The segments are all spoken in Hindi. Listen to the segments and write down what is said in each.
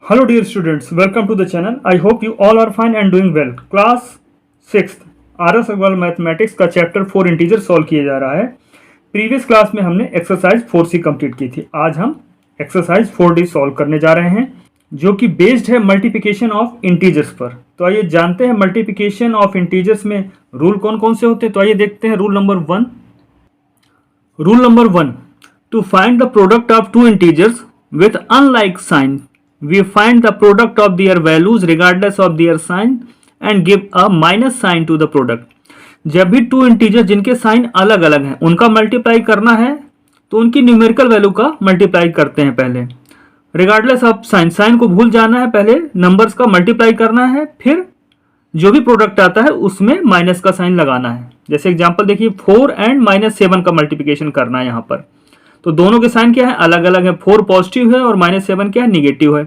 Hello dear students, welcome to the channel. I hope you all are fine and doing well. Class 6th RS Agarwal mathematics का चैप्टर 4 इंटीजर सॉल्व किया जा रहा है। प्रीवियस क्लास में हमने एक्सरसाइज 4C कंप्लीट की थी। आज हम एक्सरसाइज 4D सॉल्व करने जा रहे हैं जो कि बेस्ड है मल्टीप्लिकेशन ऑफ इंटीजर्स पर। तो आइए जानते हैं मल्टीप्लिकेशन ऑफ इंटीजर्स में रूल कौन कौन से होते हैं। तो आइए देखते हैं rule number 1। Rule number 1, to find the product of two integers with unlike sign, we find the product of their values regardless of their sign and give a minus sign to the product. जब भी टू इंटीजर जिनके साइन अलग अलग हैं उनका मल्टीप्लाई करना है तो उनकी न्यूमेरिकल वैल्यू का मल्टीप्लाई करते हैं पहले। रिगार्डलेस ऑफ साइन, साइन को भूल जाना है, पहले नंबर्स का मल्टीप्लाई करना है, फिर जो भी प्रोडक्ट आता है उसमें माइनस का साइन लगाना है। जैसे एग्जाम्पल देखिए 4 एंड -7 का मल्टीप्लिकेशन करना है यहाँ पर। तो दोनों के साइन क्या है, अलग अलग है। 4 पॉजिटिव है और -7 क्या है, निगेटिव है।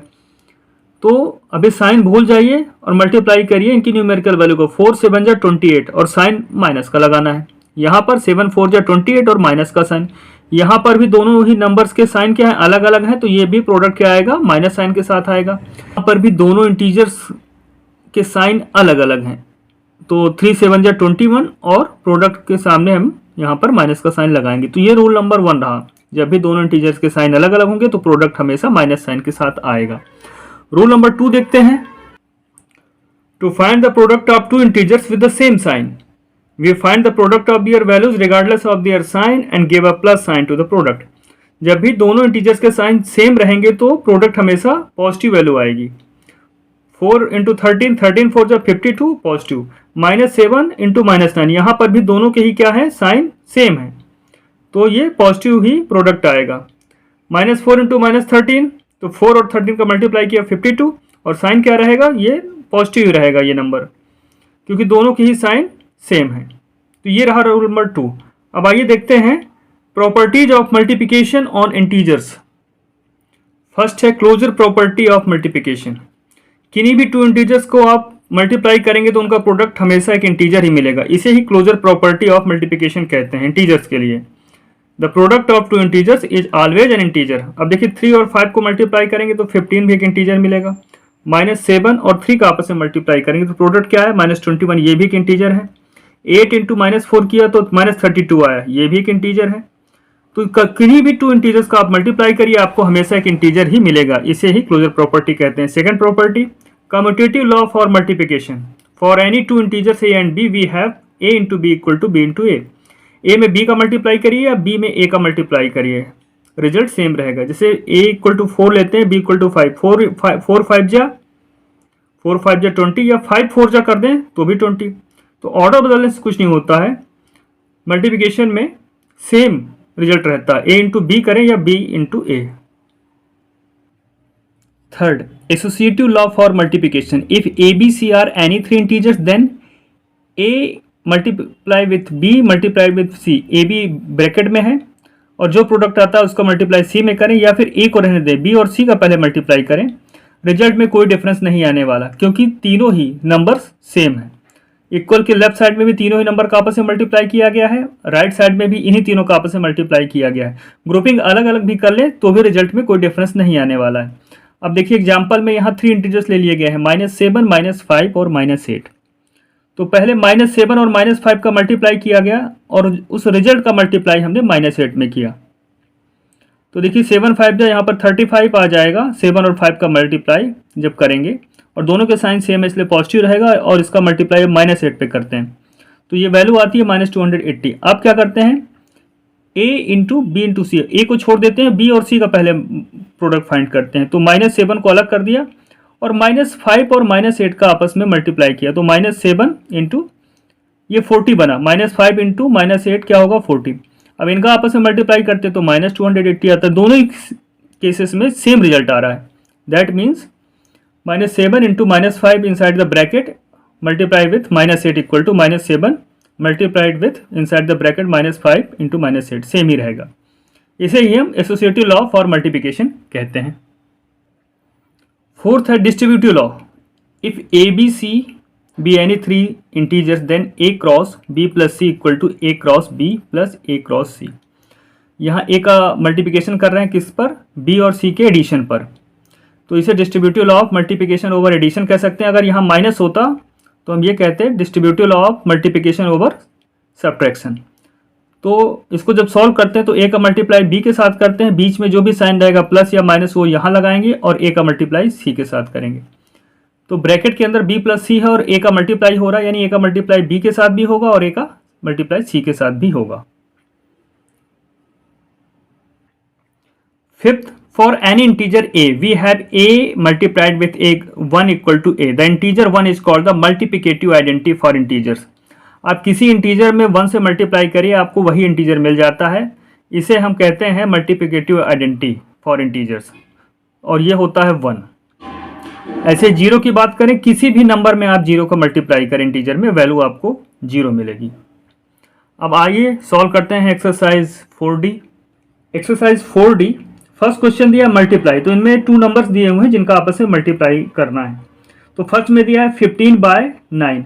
तो अभी साइन भूल जाइए और मल्टीप्लाई करिए इनकी न्यूमेरिकल वैल्यू को। 4 से बन जाए 28 और साइन माइनस का लगाना है। यहाँ पर 7 4 जा 28 और माइनस का साइन। यहाँ पर भी दोनों ही नंबर्स के साइन क्या है, अलग अलग है। तो ये भी प्रोडक्ट क्या आएगा, माइनस साइन के साथ आएगा। यहाँ पर भी दोनों इंटीजर्स के साइन अलग अलग हैं। तो 3 7 जा 21 और प्रोडक्ट के सामने हम यहाँ पर माइनस का साइन लगाएंगे। तो ये रूल नंबर 1 रहा। जब भी दोनों इंटीजर्स के साइन अलग अलग होंगे तो प्रोडक्ट हमेशा माइनस साइन के साथ आएगा। रूल नंबर 2 देखते हैं। To find the product of two integers with the same sign, we find the product of their values regardless of their sign and give a plus sign to the product. जब भी दोनों इंटीजर्स के साइन सेम रहेंगे तो प्रोडक्ट हमेशा पॉजिटिव वैल्यू आएगी। 4 × 13, 13 4 जा 52 पॉजिटिव। -7 × -9, यहाँ पर भी दोनों के ही क्या है, साइन सेम है, तो ये पॉजिटिव ही प्रोडक्ट आएगा। -4 × -13, तो 4 और 13 का मल्टीप्लाई किया 52 और साइन क्या रहेगा, ये पॉजिटिव ही रहेगा ये नंबर, क्योंकि दोनों की ही साइन सेम है। तो ये रहा रूल नंबर 2। अब आइए देखते हैं properties of multiplication on integers. First है क्लोजर प्रॉपर्टी ऑफ मल्टीप्लिकेशन। किन्हीं भी टू इंटीजर्स को आप मल्टीप्लाई करेंगे तो उनका प्रोडक्ट हमेशा एक इंटीजर ही मिलेगा। इसे ही क्लोजर प्रॉपर्टी ऑफ मल्टीप्लिकेशन कहते हैं इंटीजर्स के लिए। The product of two integers is always an integer. अब देखिए 3 और 5 को मल्टीप्लाई करेंगे तो 15 भी एक इंटीजर मिलेगा। -7 और 3 का आपस में मल्टीप्लाई करेंगे तो प्रोडक्ट क्या है, -21, ये भी एक इंटीजर है। 8 × -4 किया तो -32 आया, ये भी एक इंटीजर है। तो किन्हीं भी टू इंटीजर्स का आप मल्टीप्लाई करिए, आपको हमेशा एक इंटीजर ही मिलेगा। इसे ही क्लोजर प्रॉपर्टी कहते हैं। Second property, commutative law for multiplication. For any two integers A and B we have a × b = b × a। A में बी का मल्टीप्लाई करिए या बी में ए का मल्टीप्लाई करिए, रिजल्ट सेम रहेगा। जैसे a = 4 लेते हैं, b = 5, 4 5 जा 20 या 5 4 जा कर दें तो भी 20। तो ऑर्डर बदलने से कुछ नहीं होता है, मल्टीप्लिकेशन में सेम रिजल्ट रहता है। a × b करें या b × a। Third, associative law for multiplication. If a b c are any 3 integers then a multiply with b multiply with c। A B bracket में है और जो प्रोडक्ट आता है उसका मल्टीप्लाई c में करें या फिर a को रहने दें, b और c का पहले मल्टीप्लाई करें। रिजल्ट में कोई डिफरेंस नहीं आने वाला क्योंकि तीनों ही नंबर्स सेम है। इक्वल के लेफ्ट साइड में भी तीनों ही नंबर का आपस में मल्टीप्लाई किया गया है, राइट साइड में भी इन्हीं तीनों का आपस में मल्टीप्लाई किया गया है। ग्रुपिंग अलग अलग भी कर ले तो भी रिजल्ट में कोई डिफरेंस नहीं आने वाला है। अब देखिए एग्जाम्पल में यहाँ 3 इंटीजर्स ले लिए गए हैं, -7 -5 और -8। तो पहले -7 और -5 का मल्टीप्लाई किया गया और उस रिजल्ट का मल्टीप्लाई हमने -8 में किया। तो देखिए 7 5 जो यहाँ पर 35 आ जाएगा। 7 और 5 का मल्टीप्लाई जब करेंगे और दोनों के साइन सेम है इसलिए पॉजिटिव रहेगा और इसका मल्टीप्लाई -8 पे करते हैं तो ये वैल्यू आती है -280। अब क्या करते हैं, a × b × c। a को छोड़ देते हैं, b और c का पहले प्रोडक्ट फाइंड करते हैं। तो -7 को अलग कर दिया और -5 और -8 का आपस में मल्टीप्लाई किया तो -7 × ये 40 बना। -5 × -8 क्या होगा, 40। अब इनका आपस में मल्टीप्लाई करते तो -280 आता है। दोनों ही केसेस में सेम रिजल्ट आ रहा है। That means -7 × -5 inside the bracket multiply with -8 = -7 multiplied with inside the bracket -5 × -8, same ही रहेगा। इसे ही हम एसोसिएटिव लॉ फॉर मल्टीप्लिकेशन कहते हैं। फोर्थ है distributive law. If a b c be any 3 integers then a × b + c = a × b + a × c। यहाँ a का मल्टीप्लिकेशन कर रहे हैं किस पर, b और c के एडिशन पर। तो इसे distributive law of multiplication over addition कह सकते हैं। अगर यहाँ माइनस होता तो हम ये कहते हैं distributive law of multiplication over subtraction. तो इसको जब सॉल्व करते हैं तो ए का मल्टीप्लाई बी के साथ करते हैं, बीच में जो भी साइन रहेगा प्लस या माइनस वो यहाँ लगाएंगे और ए का मल्टीप्लाई सी के साथ करेंगे। तो ब्रैकेट के अंदर बी प्लस सी है और ए का मल्टीप्लाई हो रहा है, यानी ए का मल्टीप्लाई बी के साथ भी होगा और ए का मल्टीप्लाई सी के साथ भी होगा। Fifth, for any integer a we have a multiplied with a 1 equal to a, the integer 1 is called the multiplicative identity for integers। आप किसी इंटीजर में 1 से मल्टीप्लाई करिए आपको वही इंटीजर मिल जाता है, इसे हम कहते हैं मल्टीप्लिकेटिव आइडेंटिटी फॉर इंटीजर्स, और ये होता है 1। ऐसे जीरो की बात करें, किसी भी नंबर में आप जीरो का मल्टीप्लाई करें इंटीजर में, वैल्यू आपको जीरो मिलेगी। अब आइए सॉल्व करते हैं exercise 4D। Exercise 4D first question दिया है मल्टीप्लाई, तो इनमें 2 नंबर्स दिए हुए हैं जिनका आपस में मल्टीप्लाई करना है। तो फर्स्ट में दिया है 15/9,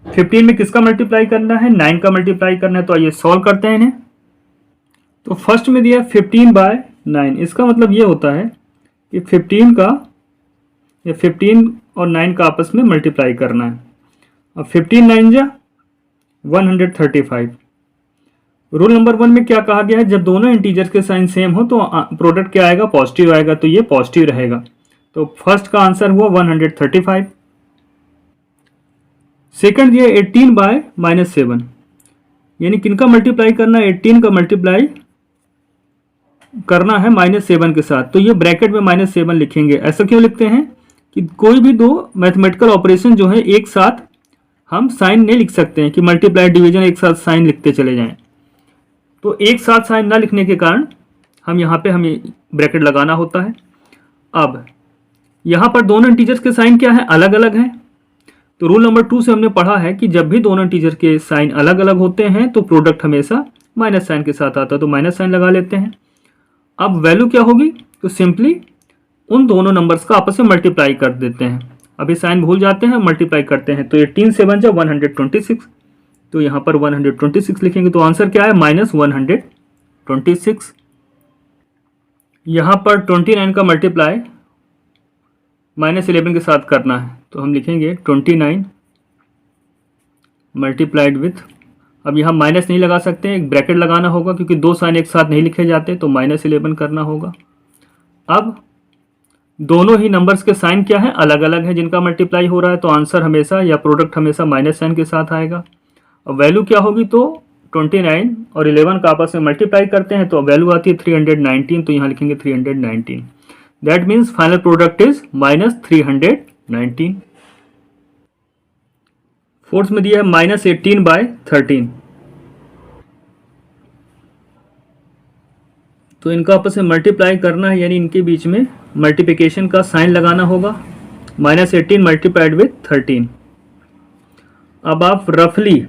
15 में किसका मल्टीप्लाई करना है, 9 का मल्टीप्लाई करना है। तो आइए सॉल्व करते हैं इन्हें। तो फर्स्ट में दिया है 15/9, इसका मतलब ये होता है कि 15 का या 15 और 9 का आपस में मल्टीप्लाई करना है। अब 15 9 जा 135। रूल नंबर 1 में क्या कहा गया है, जब दोनों इंटीजर्स के साइन सेम हो तो प्रोडक्ट क्या आएगा, पॉजिटिव आएगा, तो ये पॉजिटिव रहेगा। तो फर्स्ट का आंसर हुआ 135। सेकंड दिया 18/-7, यानी किनका मल्टीप्लाई करना है, 18 का मल्टीप्लाई करना है -7 के साथ। तो ये ब्रैकेट में -7 लिखेंगे। ऐसा क्यों लिखते हैं कि कोई भी दो मैथमेटिकल ऑपरेशन जो है एक साथ हम साइन नहीं लिख सकते हैं कि मल्टीप्लाई डिवीजन एक साथ साइन लिखते चले जाएं। तो एक साथ साइन ना लिखने के कारण हम यहाँ पे हमें ब्रैकेट लगाना होता है। अब यहाँ पर दोनों इंटीजर्स के साइन क्या है, अलग अलग हैं। तो रूल नंबर 2 से हमने पढ़ा है कि जब भी दोनों इंटीजर के साइन अलग अलग होते हैं तो प्रोडक्ट हमेशा माइनस साइन के साथ आता है, तो माइनस साइन लगा लेते हैं। अब वैल्यू क्या होगी, तो सिंपली उन दोनों नंबर्स का आपस में मल्टीप्लाई कर देते हैं। अभी साइन भूल जाते हैं, मल्टीप्लाई करते हैं। तो 18 7 जा 126, तो यहाँ पर 126 लिखेंगे। तो आंसर क्या है, -126। यहाँ पर 29 का मल्टीप्लाई -11 के साथ करना है, तो हम लिखेंगे 29 मल्टीप्लाइड विथ, अब यहाँ माइनस नहीं लगा सकते, एक ब्रैकेट लगाना होगा क्योंकि दो साइन एक साथ नहीं लिखे जाते, तो -11 करना होगा। अब दोनों ही नंबर्स के साइन क्या है, अलग अलग है जिनका मल्टीप्लाई हो रहा है, तो आंसर हमेशा या प्रोडक्ट हमेशा माइनस साइन के साथ आएगा। अब वैल्यू क्या होगी, तो 29 और 11 का आपस में मल्टीप्लाई करते हैं तो वैल्यू आती है 319, तो यहाँ लिखेंगे 319। That means final product is -319। Fourth में दिया है -18/13, तो इनका आपस में मल्टीप्लाई करना है, यानी इनके बीच में मल्टीप्लिकेशन का साइन लगाना होगा। -18 मल्टीप्लाइड विथ 13। अब आप रफली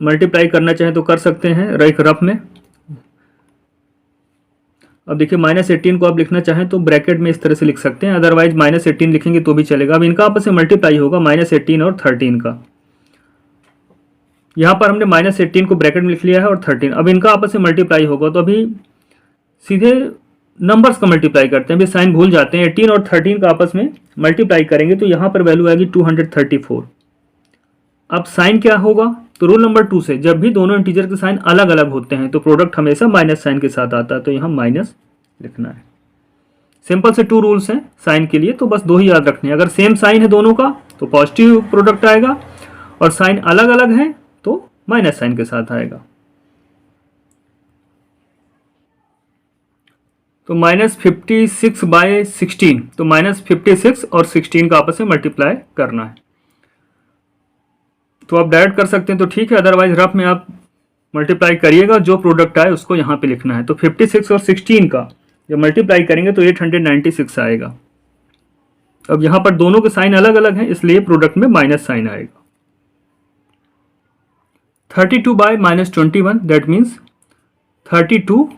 मल्टीप्लाई करना चाहें तो कर सकते हैं एक रफ में। अब देखिए -18 को आप लिखना चाहें तो ब्रैकेट में इस तरह से लिख सकते हैं, अदरवाइज -18 लिखेंगे तो भी चलेगा। अब इनका आपस में मल्टीप्लाई होगा -18 और 13 का। यहाँ पर हमने -18 को ब्रैकेट में लिख लिया है और 13, अब इनका आपस में मल्टीप्लाई होगा। तो अभी सीधे नंबर्स का मल्टीप्लाई करते हैं, अभी साइन भूल जाते हैं। 18 और 13 का आपस में मल्टीप्लाई करेंगे तो यहाँ पर वैल्यू आएगी 234। अब साइन क्या होगा, तो रूल नंबर 2 से जब भी दोनों इंटीजर के साइन अलग अलग होते हैं तो प्रोडक्ट हमेशा माइनस साइन के साथ आता है, तो यहाँ माइनस लिखना है। सिंपल से 2 रूल्स हैं साइन के लिए, तो बस 2 ही याद रखने हैं। अगर सेम साइन है दोनों का तो पॉजिटिव प्रोडक्ट आएगा, और साइन अलग अलग है तो माइनस साइन के साथ आएगा। तो -56/16, तो -56 और 16 का आपस में मल्टीप्लाई करना है। तो आप डायरेक्ट कर सकते हैं तो ठीक है, अदरवाइज रफ में आप मल्टीप्लाई करिएगा, जो प्रोडक्ट आए उसको यहाँ पे लिखना है। तो 56 और 16 का जब मल्टीप्लाई करेंगे तो 896 आएगा। अब यहाँ पर दोनों के साइन अलग अलग हैं, इसलिए प्रोडक्ट में माइनस साइन आएगा। 32/-21, दैट मीन्स 32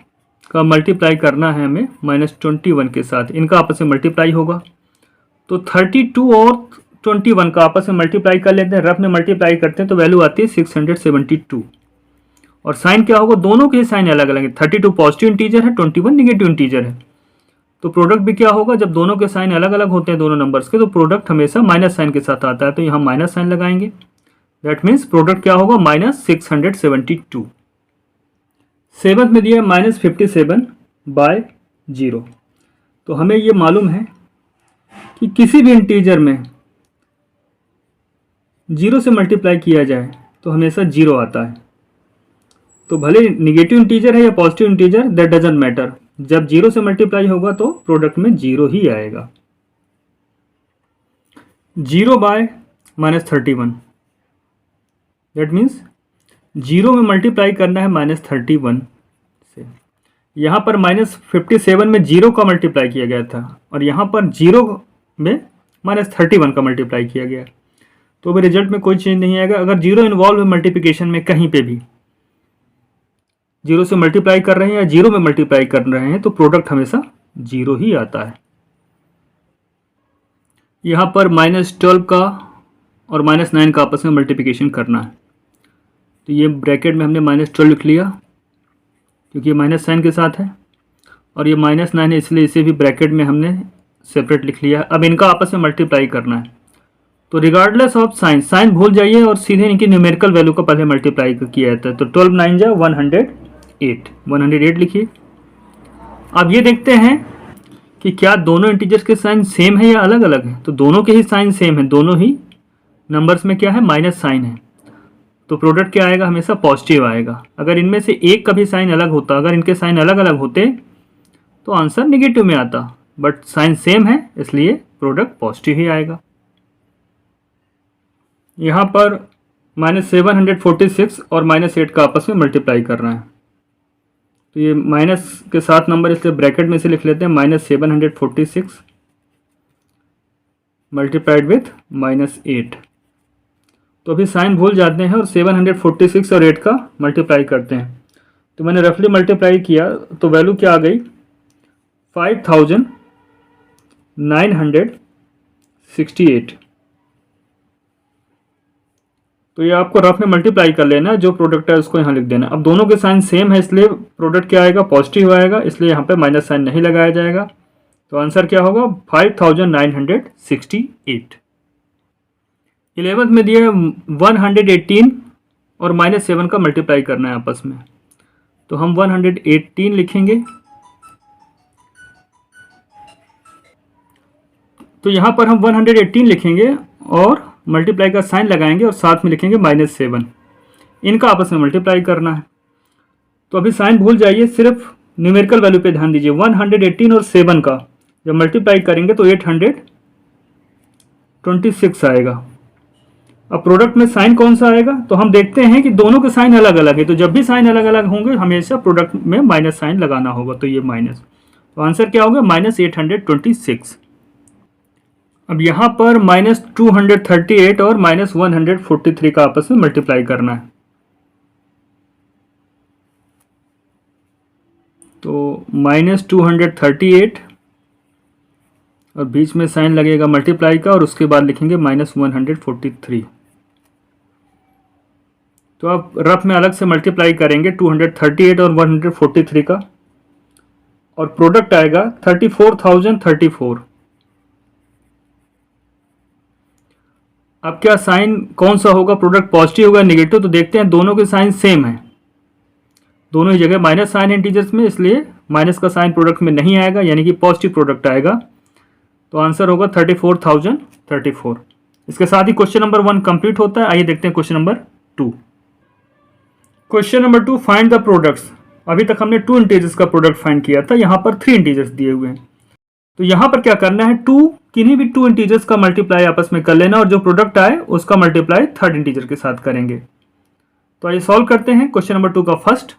का मल्टीप्लाई करना है हमें -21 के साथ, इनका आपस में मल्टीप्लाई होगा। तो 32 और 21 का आपस में मल्टीप्लाई कर लेते हैं, रफ में मल्टीप्लाई करते हैं तो वैल्यू आती है 672। और साइन क्या होगा, दोनों के साइन अलग अलग है। 32 पॉजिटिव इंटीजर है, 21 निगेटिव इंटीजर है, तो प्रोडक्ट भी क्या होगा, जब दोनों के साइन अलग अलग होते हैं दोनों नंबर्स के, तो प्रोडक्ट हमेशा माइनस साइन के साथ आता है, तो यहाँ माइनस साइन लगाएंगे। दैट मीन्स प्रोडक्ट क्या होगा, -672। सेवंथ में दिया है -57/0। तो हमें ये मालूम है कि किसी भी इंटीजर में 0 से मल्टीप्लाई किया जाए तो हमेशा 0 आता है। तो भले निगेटिव इंटीजर है या positive integer, that doesn't matter, जब 0 से मल्टीप्लाई होगा तो प्रोडक्ट में 0 ही आएगा। 0/-31, दैट मीन्स 0 में मल्टीप्लाई करना है -31 से। यहाँ पर -57 में 0 का मल्टीप्लाई किया गया था और यहाँ पर 0 में -31 का मल्टीप्लाई किया गया, तो भी रिजल्ट में कोई चेंज नहीं आएगा। अगर 0 इन्वॉल्व है मल्टीप्लिकेशन में, कहीं पे भी 0 से मल्टीप्लाई कर रहे हैं या 0 में मल्टीप्लाई कर रहे हैं, तो प्रोडक्ट हमेशा 0 ही आता है। यहाँ पर -12 का और -9 का आपस में मल्टीप्लिकेशन करना है, तो ये ब्रैकेट में हमने -12 लिख लिया क्योंकि ये माइनस साइन के साथ है, और ये -9 है इसलिए इसे भी ब्रैकेट में हमने सेपरेट लिख लिया। अब इनका आपस में मल्टीप्लाई करना है, तो रिगार्डलेस ऑफ साइन, साइन भूल जाइए और सीधे इनकी न्यूमेरिकल वैल्यू का पहले मल्टीप्लाई किया जाता है। तो 12 9 जा 108 लिखिए। अब ये देखते हैं कि क्या दोनों इंटीजर्स के साइन सेम है या अलग अलग है, तो दोनों के ही साइन सेम है, दोनों ही नंबर्स में क्या है, माइनस साइन है, तो प्रोडक्ट क्या आएगा, हमेशा पॉजिटिव आएगा। अगर इनमें से एक का भी साइन अलग होता, अगर इनके साइन अलग अलग होते तो आंसर नेगेटिव में आता, बट साइन सेम है इसलिए प्रोडक्ट पॉजिटिव ही आएगा। यहाँ पर -746 और -8 का आपस में मल्टीप्लाई करना है, तो ये माइनस के साथ नंबर इसलिए ब्रैकेट में से लिख लेते हैं, -746 मल्टीप्लाइड विथ -8। तो अभी साइन भूल जाते हैं और 746 और 8 का मल्टीप्लाई करते हैं, तो मैंने रफली मल्टीप्लाई किया तो वैल्यू क्या आ गई, 5968। तो ये आपको रफ में मल्टीप्लाई कर लेना, जो प्रोडक्ट है उसको यहाँ लिख देना। अब दोनों के साइन सेम है इसलिए प्रोडक्ट क्या आएगा, पॉजिटिव आएगा, इसलिए यहाँ पे माइनस साइन नहीं लगाया जाएगा। तो आंसर क्या होगा, 5968। 11th में दिया 118 और -7 का मल्टीप्लाई करना है आपस में, तो हम 118 लिखेंगे। तो यहाँ पर हम 118 लिखेंगे और मल्टीप्लाई का साइन लगाएंगे और साथ में लिखेंगे -7, इनका आपस में मल्टीप्लाई करना है। तो अभी साइन भूल जाइए, सिर्फ न्यूमेरिकल वैल्यू पे ध्यान दीजिए। 118 और 7 का जब मल्टीप्लाई करेंगे तो 826 आएगा। अब प्रोडक्ट में साइन कौन सा आएगा, तो हम देखते हैं कि दोनों के साइन अलग अलग है, तो जब भी साइन अलग अलग होंगे हमेशा प्रोडक्ट में माइनस साइन लगाना होगा, तो ये माइनस, तो आंसर क्या होगा, -826। अब यहाँ पर -238 और -143 का आपस में मल्टीप्लाई करना है, तो -238 और बीच में साइन लगेगा मल्टीप्लाई का और उसके बाद लिखेंगे -143। तो आप रफ में अलग से मल्टीप्लाई करेंगे 238 और 143 का, और प्रोडक्ट आएगा 34,034। अब क्या साइन कौन सा होगा, प्रोडक्ट पॉजिटिव होगा नेगेटिव, तो देखते हैं दोनों के साइन सेम है, दोनों ही जगह माइनस साइन है इंटीजर्स में, इसलिए माइनस का साइन प्रोडक्ट में नहीं आएगा, यानी कि पॉजिटिव प्रोडक्ट आएगा। तो आंसर होगा 34,034। इसके साथ ही क्वेश्चन नंबर 1 कंप्लीट होता है। आइए देखते हैं question number 2। Question number 2, find the products. अभी तक हमने 2 इंटीजर्स का प्रोडक्ट फाइंड किया था, यहाँ पर 3 इंटीजर्स दिए हुए हैं, तो यहाँ पर क्या करना है, किन्हीं भी 2 इंटीजर्स का मल्टीप्लाई आपस में कर लेना और जो प्रोडक्ट आए उसका मल्टीप्लाई थर्ड इंटीजर के साथ करेंगे। तो आइए सॉल्व करते हैं। क्वेश्चन नंबर 2 का फर्स्ट,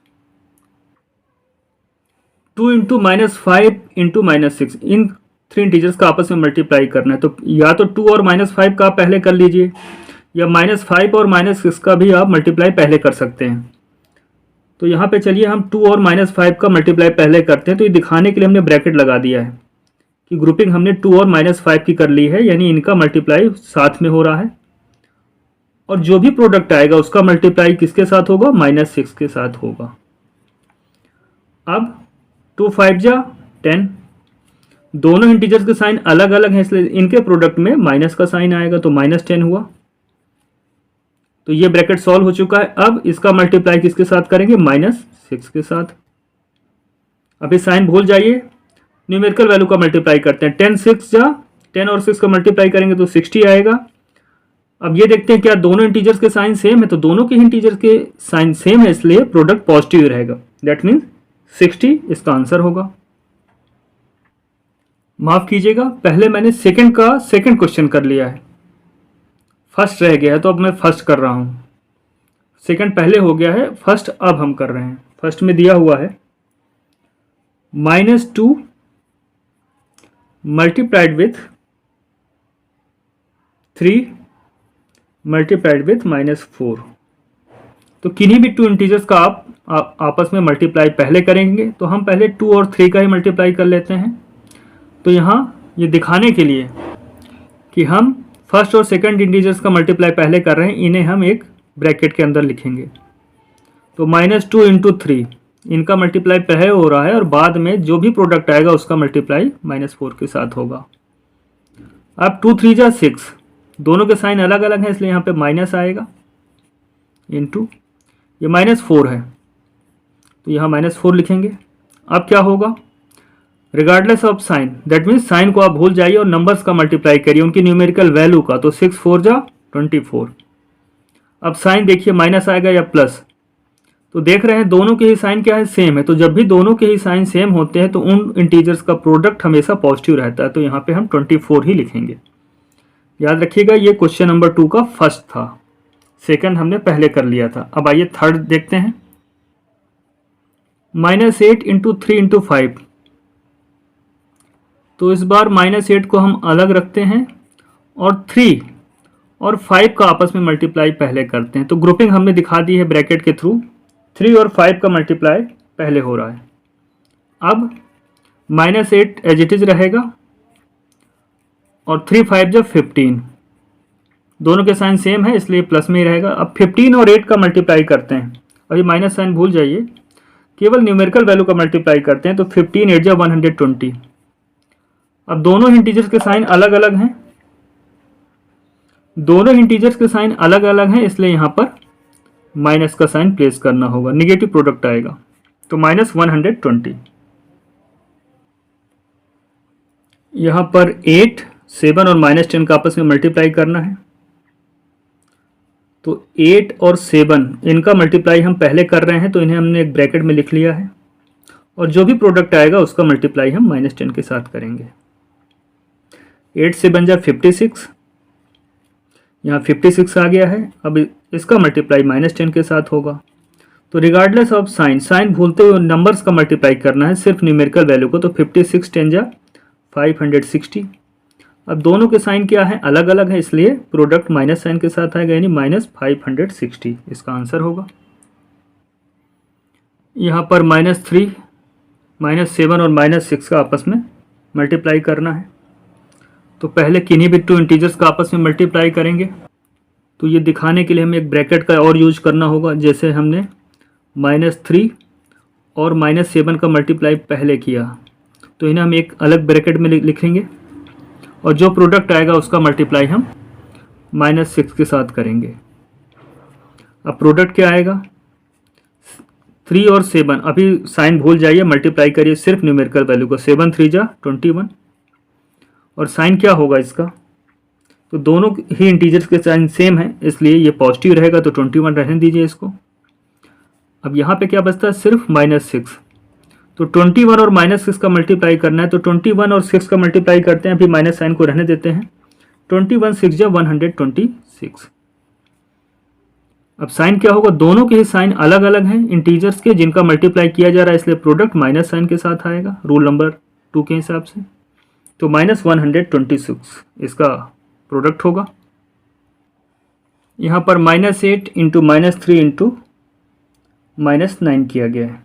2 × -5 × -6, इन 3 इंटीजर्स का आपस में मल्टीप्लाई करना है। तो या तो 2 और -5 का आप पहले कर लीजिए, या -5 और -6 का भी आप मल्टीप्लाई पहले कर सकते हैं। तो यहाँ पे चलिए हम 2 और -5 का मल्टीप्लाई पहले करते हैं। तो ये दिखाने के लिए हमने ब्रैकेट लगा दिया है कि ग्रुपिंग हमने 2 और -5 की कर ली है, यानी इनका मल्टीप्लाई साथ में हो रहा है, और जो भी प्रोडक्ट आएगा उसका मल्टीप्लाई किसके साथ होगा, -6 के साथ होगा। अब 2 5 जा 10, दोनों इंटीजर्स के साइन अलग अलग हैं इसलिए इनके प्रोडक्ट में माइनस का साइन आएगा, तो -10 हुआ। तो ये ब्रैकेट सॉल्व हो चुका है। अब इसका मल्टीप्लाई किसके साथ करेंगे? -6 के साथ। अभी साइन भूल जाइए, न्यूमेरिकल वैल्यू का मल्टीप्लाई करते हैं। 10 और 6 का मल्टीप्लाई करेंगे तो 60 आएगा। अब ये देखते हैं क्या दोनों इंटीजर्स के साइन सेम है, तो दोनों के इंटीजर्स के साइन सेम है इसलिए प्रोडक्ट पॉजिटिव रहेगा। दैट मीन्स 60 इसका आंसर होगा। माफ कीजिएगा, पहले मैंने सेकंड का सेकंड क्वेश्चन कर लिया है, फर्स्ट रह गया है, तो अब मैं फर्स्ट कर रहा हूं। सेकंड पहले हो गया है, फर्स्ट अब हम कर रहे हैं। फर्स्ट में दिया हुआ है -2 मल्टीप्लाइड विथ 3 मल्टीप्लाइड विथ -4। तो किन्हीं भी टू इंटीजर्स का आप आपस में मल्टीप्लाई पहले करेंगे, तो हम पहले 2 और 3 का ही मल्टीप्लाई कर लेते हैं। तो यहाँ ये दिखाने के लिए कि हम फर्स्ट और सेकंड इंटीजर्स का मल्टीप्लाई पहले कर रहे हैं, इन्हें हम एक ब्रैकेट के अंदर लिखेंगे। तो -2 इंटू 3 इनका मल्टीप्लाई पहले हो रहा है और बाद में जो भी प्रोडक्ट आएगा उसका मल्टीप्लाई -4 के साथ होगा। अब 2 3 जा 6, दोनों के साइन अलग अलग हैं इसलिए यहाँ पे माइनस आएगा, इंटू ये -4 है तो यहाँ -4 लिखेंगे। अब क्या होगा? Regardless of sine, that means sign को आप भूल जाइए और नंबर्स का मल्टीप्लाई करिए उनकी न्यूमेरिकल वैल्यू का। तो 6 4 जा 24। अब साइन देखिए माइनस आएगा या प्लस, तो देख रहे हैं दोनों के ही साइन क्या है? सेम है। तो जब भी दोनों के ही साइन सेम होते हैं तो उन इंटीजर्स का प्रोडक्ट हमेशा पॉजिटिव रहता है, तो यहाँ पे हम 24 ही लिखेंगे। याद रखिएगा ये क्वेश्चन नंबर 2 का फर्स्ट था, सेकंड हमने पहले कर लिया था। अब आइए थर्ड देखते हैं। -8 इंटू 3 इंटू 5, तो इस बार -8 को हम अलग रखते हैं और 3 और 5 का आपस में मल्टीप्लाई पहले करते हैं। तो ग्रुपिंग हमने दिखा दी है ब्रैकेट के थ्रू। 3 और 5 का मल्टीप्लाई पहले हो रहा है। अब -8 एज इट इज रहेगा और 3 5 जब 15, दोनों के साइन सेम है इसलिए प्लस में ही रहेगा। अब 15 और 8 का मल्टीप्लाई करते हैं, अभी माइनस साइन भूल जाइए, केवल न्यूमेरिकल वैल्यू का मल्टीप्लाई करते हैं। तो 15 8 जा 120। अब दोनों इंटीजर्स के साइन अलग अलग हैं, दोनों इंटीजर्स के साइन अलग अलग हैं इसलिए यहाँ पर माइनस का साइन प्लेस करना होगा, निगेटिव प्रोडक्ट आएगा। तो -120। यहाँ पर 8 7 और -10 का आपस में मल्टीप्लाई करना है। तो 8 और 7 इनका मल्टीप्लाई हम पहले कर रहे हैं तो इन्हें हमने एक ब्रैकेट में लिख लिया है और जो भी प्रोडक्ट आएगा उसका मल्टीप्लाई हम -10 के साथ करेंगे। 8 से बन जा 56, यहाँ 56 आ गया है। अब इसका मल्टीप्लाई -10 के साथ होगा। तो रिगार्डलेस ऑफ साइन, साइन भूलते हुए नंबर्स का मल्टीप्लाई करना है, सिर्फ न्यूमेरिकल वैल्यू को। तो 56 10 जा 560। अब दोनों के साइन क्या है? अलग अलग है इसलिए प्रोडक्ट माइनस साइन के साथ आएगा, यानी -560 इसका आंसर होगा। यहाँ पर -3 -7 और -6 का आपस में मल्टीप्लाई करना है। तो पहले किन्हीं भी टू इंटीजर्स का आपस में मल्टीप्लाई करेंगे। तो ये दिखाने के लिए हमें एक ब्रैकेट का और यूज करना होगा। जैसे हमने -3 और -7 का मल्टीप्लाई पहले किया तो इन्हें हम एक अलग ब्रैकेट में लिखेंगे और जो प्रोडक्ट आएगा उसका मल्टीप्लाई हम -6 के साथ करेंगे। अब प्रोडक्ट क्या आएगा? 3 और 7, अभी साइन भूल जाइए, मल्टीप्लाई करिए सिर्फ न्यूमेरिकल वैल्यू को। 7 3 जा 21 और साइन क्या होगा इसका? तो दोनों ही इंटीजर्स के साइन सेम है इसलिए ये पॉजिटिव रहेगा, तो 21 रहने दीजिए इसको। अब यहाँ पे क्या बचता है? सिर्फ -6। तो 21 और -6 का मल्टीप्लाई करना है, तो 21 और 6 का मल्टीप्लाई करते हैं, अभी माइनस साइन को रहने देते हैं। 21 6 जा 126। अब साइन क्या होगा? दोनों के ही साइन अलग अलग हैं इंटीजर्स के जिनका मल्टीप्लाई किया जा रहा है इसलिए प्रोडक्ट माइनस साइन के साथ आएगा रूल नंबर 2 के हिसाब से। तो -126 इसका प्रोडक्ट होगा। यहाँ पर -8 इंटू -3 इंटू -9 किया गया है।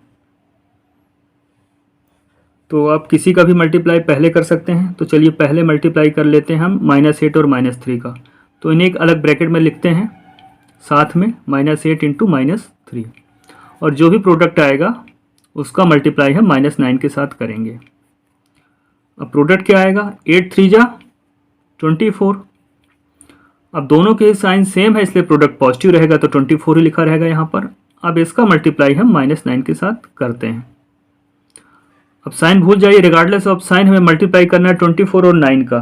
तो आप किसी का भी मल्टीप्लाई पहले कर सकते हैं। तो चलिए पहले मल्टीप्लाई कर लेते हैं हम -8 और -3 का। तो इन्हें एक अलग ब्रैकेट में लिखते हैं साथ में -8 इंटू -3 और जो भी प्रोडक्ट आएगा उसका मल्टीप्लाई हम -9 के साथ करेंगे। अब प्रोडक्ट क्या आएगा, 8 3 जा 24। अब दोनों के साइन सेम है इसलिए प्रोडक्ट पॉजिटिव रहेगा, तो 24 ही लिखा रहेगा यहाँ पर। अब इसका मल्टीप्लाई हम -9 के साथ करते हैं। अब साइन भूल जाइए, रिगार्डलेस ऑफ साइन हमें मल्टीप्लाई करना है 24 और 9 का।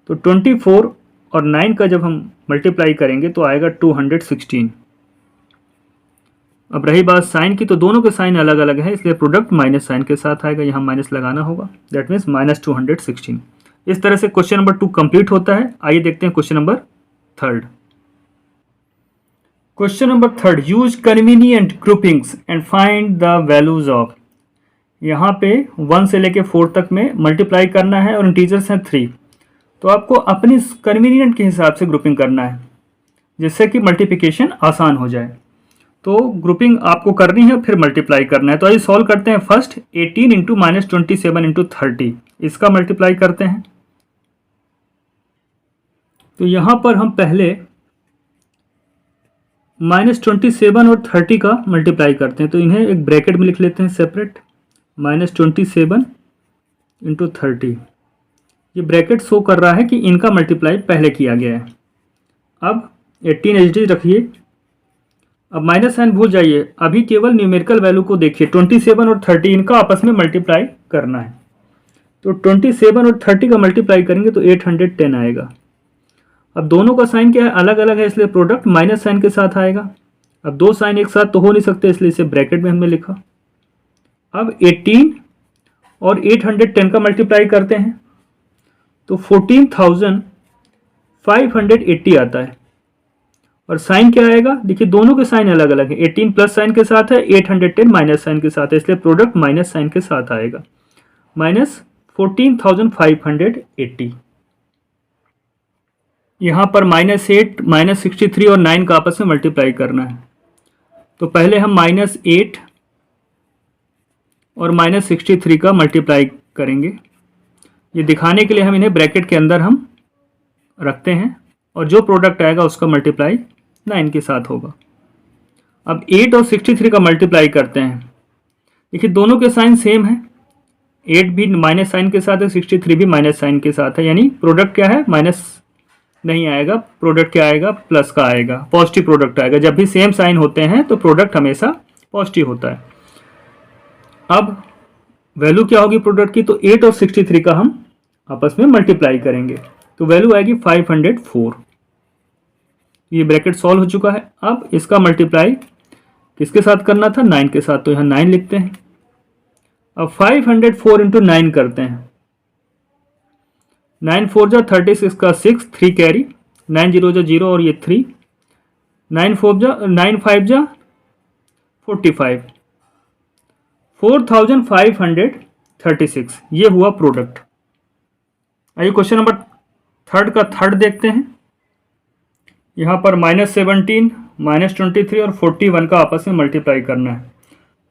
तो 24 और 9 का जब हम मल्टीप्लाई करेंगे तो आएगा 216। अब रही बात साइन की, तो दोनों के साइन अलग अलग है इसलिए प्रोडक्ट माइनस साइन के साथ आएगा, यहाँ माइनस लगाना होगा, दैट मीन्स -216। इस तरह से क्वेश्चन नंबर 2 कंप्लीट होता है। आइए देखते हैं question number 3। Question number 3, use convenient groupings and find the values of. यहाँ पे 1 से लेके 4 तक में मल्टीप्लाई करना है और इंटीजर्स हैं 3, तो आपको अपनी कन्वीनियंट के हिसाब से ग्रुपिंग करना है जिससे कि मल्टीप्लिकेशन आसान हो जाए। तो ग्रुपिंग आपको करनी है फिर मल्टीप्लाई करना है। तो आइए सॉल्व करते हैं। फर्स्ट 18 इंटू -27 इंटू 30, इसका मल्टीप्लाई करते हैं। तो यहाँ पर हम पहले -27 और 30 का मल्टीप्लाई करते हैं, तो इन्हें एक ब्रैकेट में लिख लेते हैं सेपरेट, -27 इंटू 30। ये ब्रैकेट शो कर रहा है कि इनका मल्टीप्लाई पहले किया गया है। अब 18 एच रखिए। अब माइनस साइन भूल जाइए, अभी केवल न्यूमेरिकल वैल्यू को देखिए। 27 और 30 इनका आपस में मल्टीप्लाई करना है, तो 27 और 30 का मल्टीप्लाई करेंगे तो 810 आएगा। अब दोनों का साइन क्या है, अलग अलग है, इसलिए प्रोडक्ट माइनस साइन के साथ आएगा। अब दो साइन एक साथ तो हो नहीं सकते इसलिए इसे ब्रैकेट में हमने लिखा। अब 18 और 810 का मल्टीप्लाई करते हैं तो 14,580 आता है। और साइन क्या आएगा, देखिए दोनों के साइन अलग अलग है। 18 प्लस साइन के साथ है, 810 माइनस साइन के साथ है, इसलिए प्रोडक्ट माइनस साइन के साथ आएगा, -14,580। यहाँ पर -8, -63 और 9 का आपस में मल्टीप्लाई करना है। तो पहले हम -8 और -63 का मल्टीप्लाई करेंगे। ये दिखाने के लिए हम इन्हें ब्रैकेट के अंदर हम रखते हैं और जो प्रोडक्ट आएगा उसका मल्टीप्लाई 9 के साथ होगा। अब 8 और 63 का मल्टीप्लाई करते हैं। देखिए दोनों के साइन सेम है, 8 भी माइनस साइन के साथ है, 63 भी माइनस साइन के साथ है, यानी प्रोडक्ट क्या है, माइनस नहीं आएगा, प्रोडक्ट क्या आएगा, प्लस का आएगा, पॉजिटिव प्रोडक्ट आएगा। जब भी सेम साइन होते हैं तो प्रोडक्ट हमेशा पॉजिटिव होता है। अब वैल्यू क्या होगी प्रोडक्ट की, तो 8 और 63 का हम आपस में मल्टीप्लाई करेंगे तो वैल्यू आएगी 504। ये ब्रैकेट सॉल्व हो चुका है। अब इसका मल्टीप्लाई किसके साथ करना था, 9 के साथ, तो यहाँ 9 लिखते हैं। अब 504 इंटू 9 करते हैं। 9 4 जा 36 का 6, 3 कैरी, 9 0 जा 0 और ये 3, 9 5 जा 45, 4536, ये हुआ प्रोडक्ट। आइए क्वेश्चन नंबर 3 का थर्ड देखते हैं। यहाँ पर -17, -23 और 41 का आपस में मल्टीप्लाई करना है।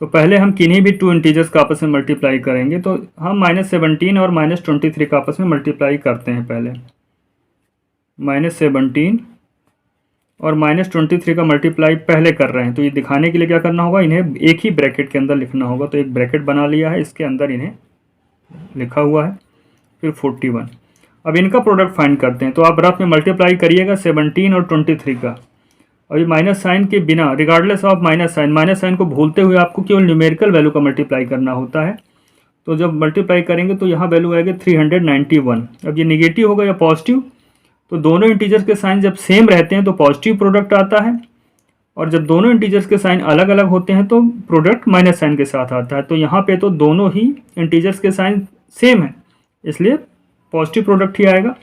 तो पहले हम किन्हीं भी 2 इंटीजर्स का आपस में मल्टीप्लाई करेंगे, तो हम -17 और -23 का आपस में मल्टीप्लाई करते हैं। पहले -17 और -23 का मल्टीप्लाई पहले कर रहे हैं, तो ये दिखाने के लिए क्या करना होगा, इन्हें एक ही ब्रैकेट के अंदर लिखना होगा। तो एक ब्रैकेट बना लिया है, इसके अंदर इन्हें लिखा हुआ है, फिर 41। अब इनका प्रोडक्ट फाइंड करते हैं। तो आप रफ में मल्टीप्लाई करिएगा 17 और 23 का। और ये माइनस साइन के बिना, रिगार्डलेस ऑफ माइनस साइन को भूलते हुए आपको केवल न्यूमेरिकल वैल्यू का मल्टीप्लाई करना होता है। तो जब मल्टीप्लाई करेंगे तो यहाँ वैल्यू आएगी 391। अब ये निगेटिव होगा या पॉजिटिव, तो दोनों इंटीजर्स के साइन जब सेम रहते हैं तो पॉजिटिव प्रोडक्ट आता है, और जब दोनों इंटीजर्स के साइन अलग अलग होते हैं तो प्रोडक्ट माइनस साइन के साथ आता है। तो यहाँ पे तो दोनों ही इंटीजर्स के साइन सेम है, इसलिए पॉजिटिव प्रोडक्ट ही आएगा।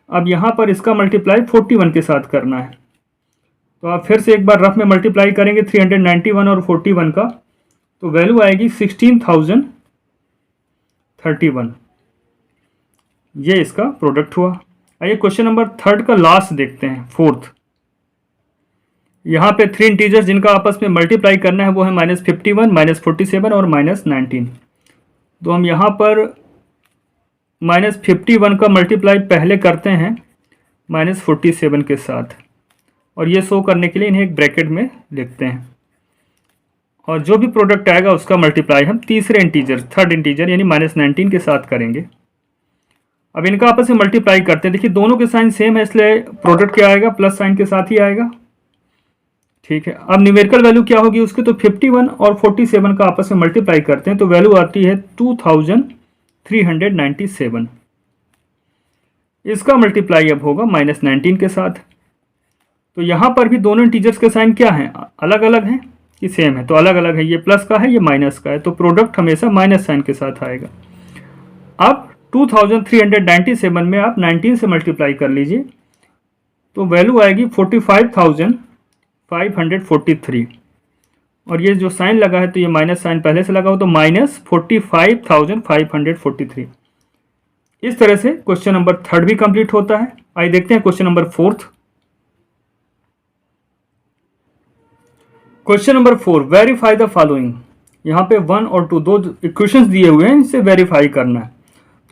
अब यहाँ पर इसका मल्टीप्लाई 41 के साथ करना है। तो आप फिर से एक बार रफ में मल्टीप्लाई करेंगे 391 और 41 का, तो वैल्यू आएगी 16,031। ये इसका प्रोडक्ट हुआ। आइए क्वेश्चन नंबर 3 का लास्ट देखते हैं, 4th। यहाँ पे 3 इंटीजर्स जिनका आपस में मल्टीप्लाई करना है वो है -51, -47 और -19। तो हम यहाँ पर -51 का मल्टीप्लाई पहले करते हैं -47 के साथ, और ये शो करने के लिए इन्हें एक ब्रैकेट में लिखते हैं। और जो भी प्रोडक्ट आएगा उसका मल्टीप्लाई हम तीसरे इंटीजर, थर्ड इंटीजर यानी -19 के साथ करेंगे। अब इनका आपस में मल्टीप्लाई करते हैं। देखिए दोनों के साइन सेम है, इसलिए प्रोडक्ट क्या आएगा, प्लस साइन के साथ ही आएगा। ठीक है, अब न्यूमेरिकल वैल्यू क्या होगी उसकी, तो 51 और 47 का आपस में मल्टीप्लाई करते हैं तो वैल्यू आती है 2397। इसका मल्टीप्लाई अब होगा -19 के साथ। तो यहाँ पर भी दोनों इंटीजर्स के साइन क्या हैं, अलग अलग हैं कि सेम है, तो अलग अलग है, ये प्लस का है ये माइनस का है, तो प्रोडक्ट हमेशा माइनस साइन के साथ आएगा। अब 2397 में आप 19 से मल्टीप्लाई कर लीजिए तो वैल्यू आएगी 45,543, और ये जो साइन लगा है तो ये माइनस साइन पहले से लगा हो तो -45,543। इस तरह से क्वेश्चन नंबर 3 भी कंप्लीट होता है। आइए देखते हैं question number 4। Question number 4, verify the following. यहाँ पे 1 और 2 दो इक्वेशंस दिए हुए हैं, इसे वेरीफाई करना है।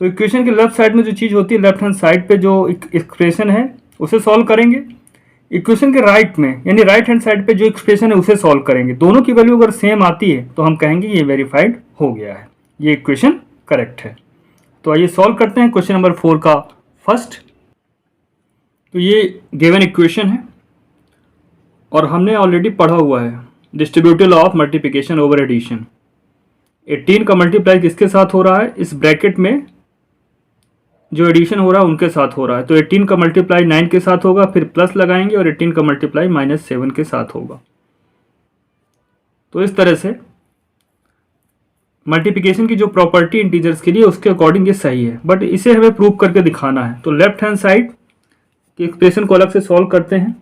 तो इक्वेशन के लेफ्ट साइड में जो चीज़ होती है, लेफ्ट हैंड साइड पे जो एक्सप्रेशन है उसे सॉल्व करेंगे। इक्वेशन के राइट में यानी राइट हैंड साइड पे जो एक्सप्रेशन है उसे सॉल्व करेंगे। दोनों की वैल्यू अगर सेम आती है तो हम कहेंगे ये वेरीफाइड हो गया है, ये इक्वेशन करेक्ट है। तो आइए सॉल्व करते हैं क्वेश्चन नंबर 4 का फर्स्ट। तो ये गिवन इक्वेशन है और हमने ऑलरेडी पढ़ा हुआ है distributive law of multiplication over addition. 18 का मल्टीप्लाई किसके साथ हो रहा है, इस ब्रैकेट में जो एडिशन हो रहा है उनके साथ हो रहा है। तो 18 का मल्टीप्लाई 9 के साथ होगा, फिर प्लस लगाएंगे, और 18 का मल्टीप्लाई -7 के साथ होगा। तो इस तरह से मल्टीप्लिकेशन की जो प्रॉपर्टी इंटीजर्स के लिए उसके अकॉर्डिंग ये सही है, बट इसे हमें प्रूव करके दिखाना है। तो लेफ्ट हैंड साइड के एक्सप्रेशन को अलग से सॉल्व करते हैं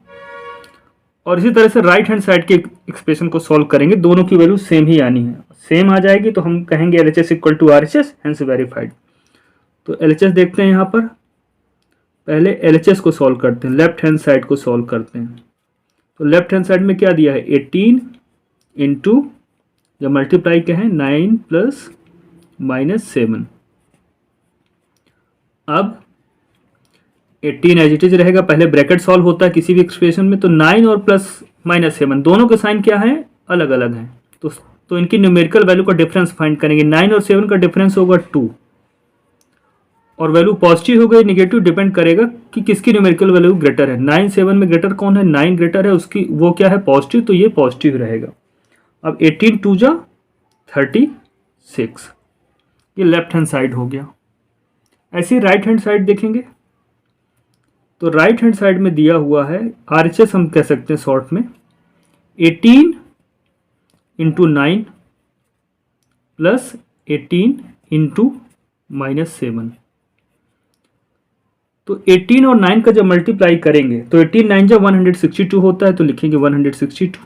और इसी तरह से राइट हैंड साइड के एक्सप्रेशन को सॉल्व करेंगे। दोनों की वैल्यू सेम ही आनी है, सेम आ जाएगी तो हम कहेंगे LHS equal to RHS, hence verified. तो LHS देखते हैं यहाँ पर, पहले LHS को सॉल्व करते हैं, लेफ्ट हैंड साइड को सॉल्व करते हैं। तो लेफ्ट हैंड साइड में क्या दिया है, 18 इंटू जब मल्टीप्लाई क्या है 9 प्लस -7। अब 18 एज इट इज रहेगा, पहले ब्रैकेट सॉल्व होता है किसी भी एक्सप्रेशन में। तो 9 और प्लस -7 दोनों के साइन क्या है, अलग अलग हैं। तो इनकी न्यूमेरिकल वैल्यू का डिफरेंस फाइंड करेंगे। 9 और 7 का डिफरेंस होगा 2, और वैल्यू पॉजिटिव हो गई नेगेटिव डिपेंड करेगा कि किसकी न्यूमेरिकल वैल्यू ग्रेटर है। 9 7 में ग्रेटर कौन है, 9 ग्रेटर है, उसकी वो क्या है पॉजिटिव, तो ये पॉजिटिव रहेगा। अब 18 2 जा 36, ये लेफ्ट हैंड साइड हो गया। ऐसे ही राइट हैंड साइड देखेंगे तो राइट हैंड साइड में दिया हुआ है RHS, हम कह सकते हैं शॉर्ट में 18 इंटू 9 प्लस 18 इंटू -7। तो 18 और 9 का जब मल्टीप्लाई करेंगे तो 18 9 जा 162 होता है, तो लिखेंगे 162।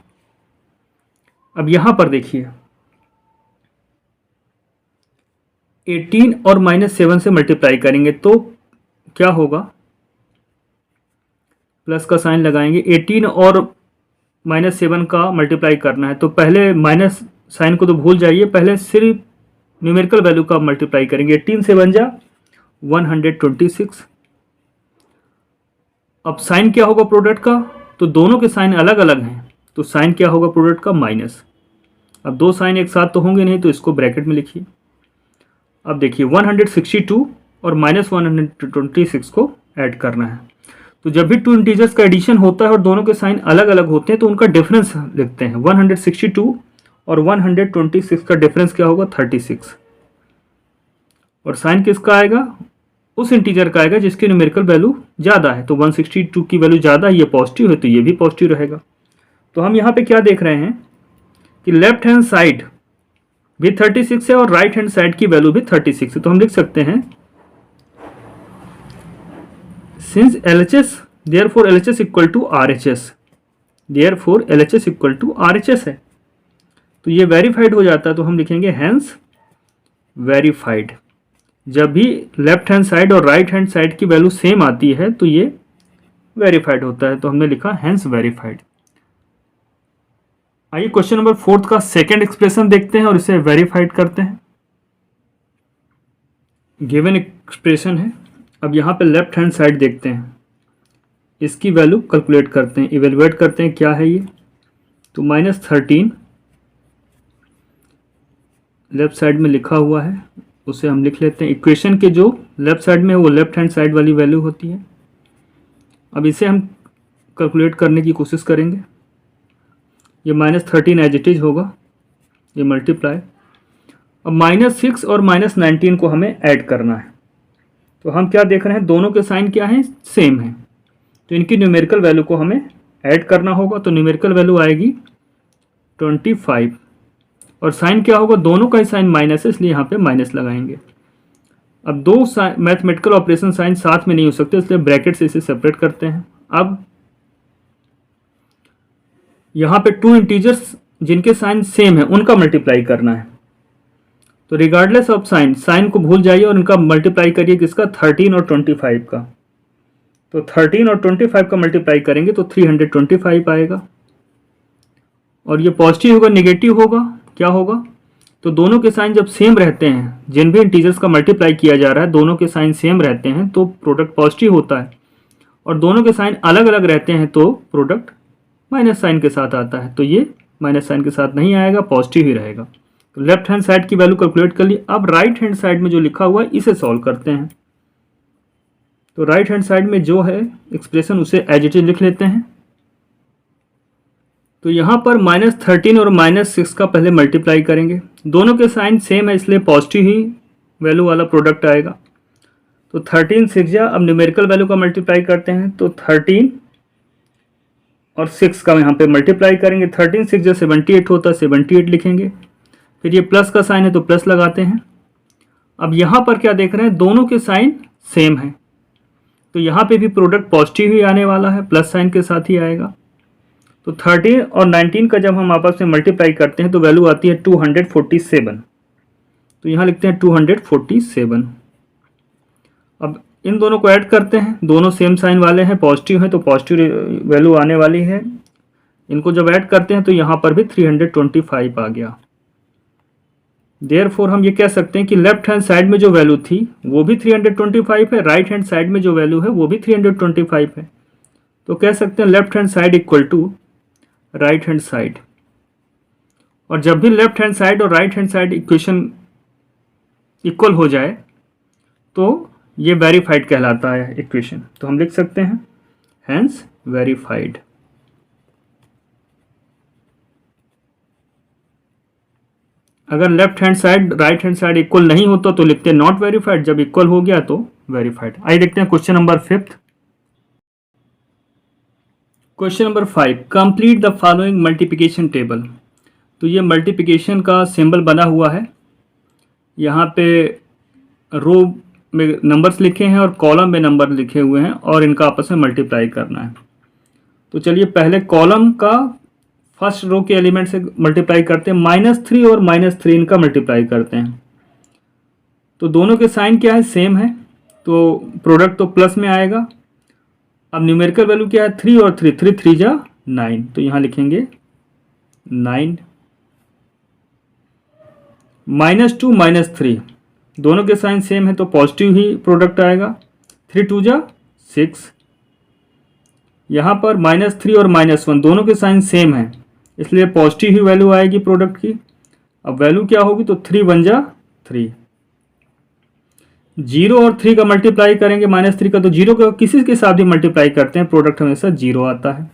अब यहां पर देखिए 18 और -7 से मल्टीप्लाई करेंगे तो क्या होगा, प्लस का साइन लगाएंगे। 18 और -7 का मल्टीप्लाई करना है तो पहले माइनस साइन को तो भूल जाइए, पहले सिर्फ न्यूमेरिकल वैल्यू का मल्टीप्लाई करेंगे। 18 से 1 जा 126। अब साइन क्या होगा प्रोडक्ट का, तो दोनों के साइन अलग अलग हैं, तो साइन क्या होगा प्रोडक्ट का माइनस। अब दो साइन एक साथ तो होंगे नहीं, तो इसको ब्रैकेट में लिखिए। अब देखिए 162 और -126 को ऐड करना है। तो जब भी टू इंटीजर्स का एडिशन होता है और दोनों के साइन अलग अलग होते हैं तो उनका डिफरेंस लिखते हैं। 162 और 126 का डिफरेंस क्या होगा, 36। और साइन किसका आएगा, उस इंटीजर का आएगा जिसकी न्यूमेरिकल वैल्यू ज़्यादा है। तो 162 की वैल्यू ज़्यादा है, ये पॉजिटिव है तो ये भी पॉजिटिव रहेगा। तो हम यहाँ पे क्या देख रहे हैं कि लेफ्ट हैंड साइड भी 36 है और राइट हैंड साइड की वैल्यू भी 36 है। तो हम लिख सकते हैं since LHS therefore LHS equal to RHS, therefore LHS equal to RHS है, तो ये वेरीफाइड हो जाता है। तो हम लिखेंगे हेंस वेरीफाइड। जब भी लेफ्ट हैंड साइड और राइट हैंड साइड की वैल्यू सेम आती है तो ये वेरीफाइड होता है, तो हमने लिखा हेंस वेरीफाइड। आइए क्वेश्चन नंबर 4 का सेकंड एक्सप्रेशन देखते हैं और इसे वेरीफाइड करते हैं। गिवन एक्सप्रेशन है। अब यहाँ पे लेफ्ट हैंड साइड देखते हैं, इसकी वैल्यू कैलकुलेट करते हैं, इवेलुएट करते हैं क्या है ये। तो -13 लेफ्ट साइड में लिखा हुआ है, उसे हम लिख लेते हैं। इक्वेशन के जो लेफ्ट साइड में है वो लेफ्ट हैंड साइड वाली वैल्यू होती है। अब इसे हम कैलकुलेट करने की कोशिश करेंगे। ये -13 एज इट इज होगा, ये मल्टीप्लाई। अब -6 और -19 को हमें ऐड करना है। तो हम क्या देख रहे हैं, दोनों के साइन क्या हैं, सेम हैं, तो इनकी न्यूमेरिकल वैल्यू को हमें ऐड करना होगा। तो न्यूमेरिकल वैल्यू आएगी 25 और साइन क्या होगा, दोनों का ही साइन माइनस है इसलिए यहाँ पे माइनस लगाएंगे। अब दो मैथमेटिकल ऑपरेशन साइन साथ में नहीं हो सकते इसलिए ब्रैकेट से इसे सेपरेट करते हैं। अब यहाँ पे टू इंटीजर्स जिनके साइन सेम है उनका मल्टीप्लाई करना है। तो रिगार्डलेस ऑफ साइन, साइन को भूल जाइए और इनका मल्टीप्लाई करिए किसका, 13 और 25 का। तो 13 और 25 का मल्टीप्लाई करेंगे तो 325 आएगा। और ये पॉजिटिव होगा नेगेटिव होगा, क्या होगा, तो दोनों के साइन जब सेम रहते हैं, जिन भी इंटीजर्स का मल्टीप्लाई किया जा रहा है दोनों के साइन सेम रहते हैं तो प्रोडक्ट पॉजिटिव होता है, और दोनों के साइन अलग अलग रहते हैं तो प्रोडक्ट माइनस साइन के साथ आता है। तो ये माइनस साइन के साथ नहीं आएगा, पॉजिटिव ही रहेगा। तो लेफ्ट हैंड साइड की वैल्यू कैलकुलेट कर ली। अब राइट हैंड साइड में जो लिखा हुआ है इसे सॉल्व करते हैं। तो राइट हैंड साइड में जो है एक्सप्रेशन उसे एज इट इज लिख लेते हैं। तो यहाँ पर -13 और -6 का पहले मल्टीप्लाई करेंगे, दोनों के साइन सेम है इसलिए पॉजिटिव ही वैल्यू वाला प्रोडक्ट आएगा। तो 13 6 जा, अब न्यूमेरिकल वैल्यू का मल्टीप्लाई करते हैं तो 13 और 6 का यहाँ पे मल्टीप्लाई करेंगे। 13 6 जा 78 होता है, 78 लिखेंगे। फिर ये प्लस का साइन है तो प्लस लगाते हैं। अब यहाँ पर क्या देख रहे हैं, दोनों के साइन सेम है तो यहाँ पे भी प्रोडक्ट पॉजिटिव ही आने वाला है, प्लस साइन के साथ ही आएगा। तो 13 और 19 का जब हम आपस में मल्टीप्लाई करते हैं तो वैल्यू आती है 247। तो यहाँ लिखते हैं 247। अब इन दोनों को ऐड करते हैं, दोनों सेम साइन वाले हैं, पॉजिटिव हैं तो पॉजिटिव वैल्यू आने वाली है। इनको जब ऐड करते हैं तो यहाँ पर भी 325 आ गया। देयरफॉर हम ये कह सकते हैं कि लेफ्ट हैंड साइड में जो वैल्यू थी वो भी 325 है, राइट हैंड साइड में जो वैल्यू है वो भी 325 है। तो कह सकते हैं left hand side equal to right hand side. और जब भी लेफ्ट हैंड साइड और right hand side equation equal हो जाए तो ये वेरीफाइड कहलाता है इक्वेशन। तो हम लिख सकते हैं हैंस वेरीफाइड। अगर left hand side right hand side equal नहीं होता तो लिखते हैं नॉट वेरीफाइड, जब इक्वल हो गया तो वेरीफाइड। आइए देखते हैं question number 5। Question number 5, complete the following multiplication table. तो ये मल्टीप्लिकेशन का सिंबल बना हुआ है, यहाँ पे रो में नंबर्स लिखे हैं और कॉलम में नंबर लिखे हुए हैं और इनका आपस में मल्टीप्लाई करना है। तो चलिए पहले कॉलम का फर्स्ट रो के एलिमेंट से मल्टीप्लाई करते हैं। -3 और -3 इनका मल्टीप्लाई करते हैं। तो दोनों के साइन क्या है, सेम है तो प्रोडक्ट तो प्लस में आएगा। अब न्यूमेरिकल वैल्यू क्या है, 3 और 3, 3 3 जा 9, तो यहाँ लिखेंगे 9। -2 -3 दोनों के साइन सेम है तो पॉजिटिव ही प्रोडक्ट आएगा। 3 2 जा 6। यहाँ पर -3 और -1 दोनों के साइन सेम है इसलिए पॉजिटिव ही वैल्यू आएगी प्रोडक्ट की। अब वैल्यू क्या होगी, तो 3 1 जा 3। 0 और 3 का मल्टीप्लाई करेंगे, -3 का, तो 0 का किसी के साथ भी मल्टीप्लाई करते हैं प्रोडक्ट हमेशा 0 आता है।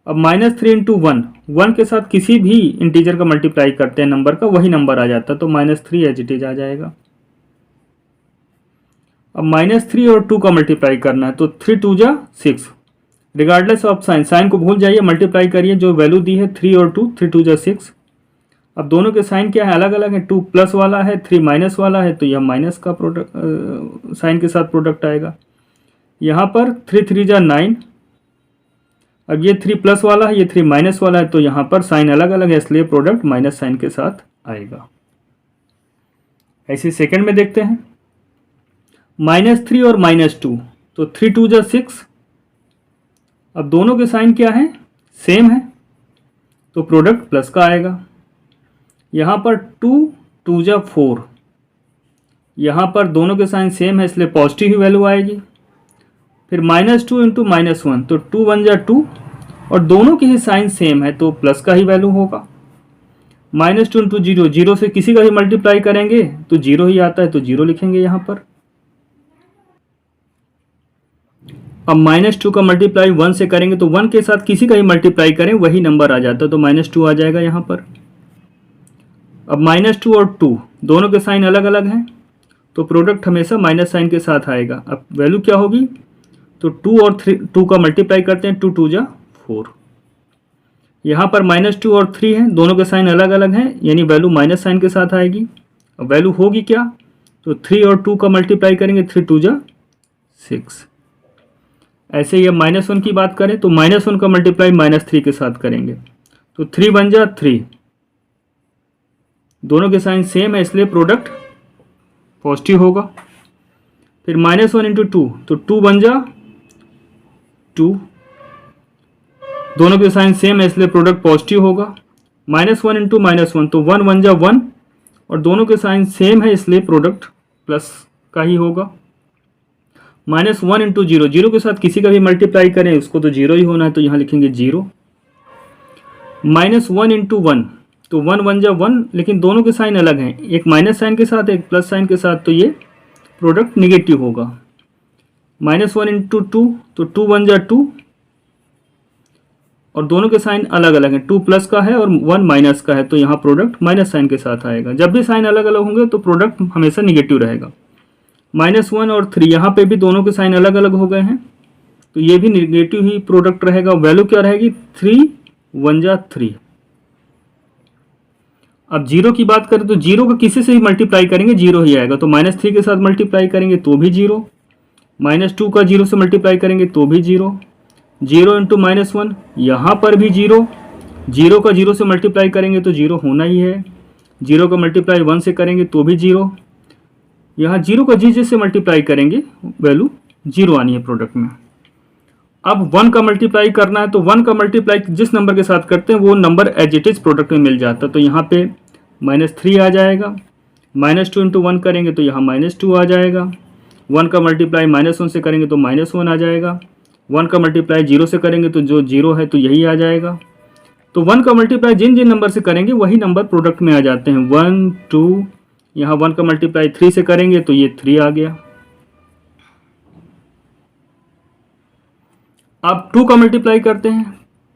अब -3 इंटू 1, 1 के साथ किसी भी इंटीजर का मल्टीप्लाई करते हैं नंबर का, वही नंबर आ जाता है तो -3 एज इट इज आ जाएगा। अब -3 और 2 का मल्टीप्लाई करना है तो 3 2 जा 6। रिगार्डलेस ऑफ साइन, साइन को भूल जाइए, मल्टीप्लाई करिए, जो वैल्यू दी है 3 और 2, 3 2 जा 6। अब दोनों के साइन क्या है, अलग अलग है, 2 प्लस वाला है, 3 माइनस वाला है, तो यह माइनस का प्रोडक्ट साइन के साथ प्रोडक्ट आएगा। यहाँ पर 3 3 जा 9। अब ये 3 प्लस वाला है, ये 3 माइनस वाला है, तो यहाँ पर साइन अलग अलग है इसलिए प्रोडक्ट माइनस साइन के साथ आएगा। ऐसे सेकंड में देखते हैं, -3 और -2, तो 3 2 जा 6। अब दोनों के साइन क्या है, सेम है तो प्रोडक्ट प्लस का आएगा। यहाँ पर 2 2 जा 4, यहाँ पर दोनों के साइन सेम है इसलिए पॉजिटिव ही वैल्यू आएगी। फिर -2 इंटू -1, तो 2 1 जा 2 और दोनों के ही साइन सेम है तो प्लस का ही वैल्यू होगा। -2 इंटू जीरो, जीरो से किसी का भी मल्टीप्लाई करेंगे तो जीरो ही आता है, तो जीरो लिखेंगे यहाँ पर। अब -2 का मल्टीप्लाई 1 से करेंगे तो 1 के साथ किसी का भी मल्टीप्लाई करें वही नंबर आ जाता है, तो -2 आ जाएगा यहाँ पर। अब -2 और 2 दोनों के साइन अलग अलग हैं, तो प्रोडक्ट हमेशा माइनस साइन के साथ आएगा। अब वैल्यू क्या होगी, तो 2 और 2 का मल्टीप्लाई करते हैं, 2 2 जा 4। यहाँ पर -2 और 3 है, दोनों के साइन अलग अलग हैं, यानी वैल्यू माइनस साइन के साथ आएगी। अब वैल्यू होगी क्या, तो 3 और 2 का मल्टीप्लाई करेंगे, 3 2 जा 6। ऐसे ही अब -1 की बात करें तो -1 का मल्टीप्लाई -3 के साथ करेंगे, तो 3 1 जा 3, दोनों के साइन सेम है इसलिए प्रोडक्ट पॉजिटिव होगा। फिर -1 इंटू 2, तो 2 1 जा 2, दोनों के साइन सेम है इसलिए प्रोडक्ट पॉजिटिव होगा। -1 इंटू -1, तो 1 1 जा 1, और दोनों के साइन सेम है इसलिए प्रोडक्ट प्लस का ही होगा। -1 इंटू जीरो, जीरो के साथ किसी का भी मल्टीप्लाई करें उसको तो जीरो ही होना है, तो यहाँ लिखेंगे जीरो। -1 इंटू 1, तो 1 1 जा 1, लेकिन दोनों के साइन अलग हैं, एक माइनस साइन के साथ एक प्लस साइन के साथ, तो ये प्रोडक्ट निगेटिव होगा। -1 इंटू 2, तो 2 1 जा 2, और दोनों के साइन अलग अलग हैं, 2 प्लस का है और 1 माइनस का है, तो यहाँ प्रोडक्ट माइनस साइन के साथ आएगा। जब भी साइन अलग अलग होंगे तो प्रोडक्ट हमेशा निगेटिव रहेगा। -1 और 3, यहाँ पे भी दोनों के साइन अलग अलग हो गए हैं, तो ये भी निगेटिव ही प्रोडक्ट रहेगा। वैल्यू क्या रहेगी, 3 1 जा 3। अब जीरो की बात करें तो जीरो का किसी से भी मल्टीप्लाई करेंगे जीरो ही आएगा, तो -3 के साथ मल्टीप्लाई करेंगे तो भी जीरो, -2 का जीरो से मल्टीप्लाई करेंगे तो भी जीरो, 0 इंटू -1, यहाँ पर भी जीरो, जीरो का जीरो से मल्टीप्लाई करेंगे तो जीरो होना ही है, जीरो का मल्टीप्लाई 1 से करेंगे तो भी जीरो, यहाँ जीरो का जी से मल्टीप्लाई करेंगे वैल्यू जीरो आनी है प्रोडक्ट में। अब 1 का मल्टीप्लाई करना है, तो 1 का मल्टीप्लाई जिस नंबर के साथ करते हैं वो number as it is product में मिल जाता है, तो यहाँ पे -3 आ जाएगा। -2 इंटू 1 करेंगे तो यहाँ -2 आ जाएगा। 1 का मल्टीप्लाई -1 से करेंगे तो -1 आ जाएगा। 1 का मल्टीप्लाई 0 से करेंगे तो जो 0 है तो यही आ जाएगा। तो 1 का मल्टीप्लाई जिन जिन नंबर से करेंगे वही नंबर प्रोडक्ट में आ जाते हैं। 1 2, यहाँ 1 का मल्टीप्लाई 3 से करेंगे तो ये 3 आ गया। अब 2 का मल्टीप्लाई करते हैं,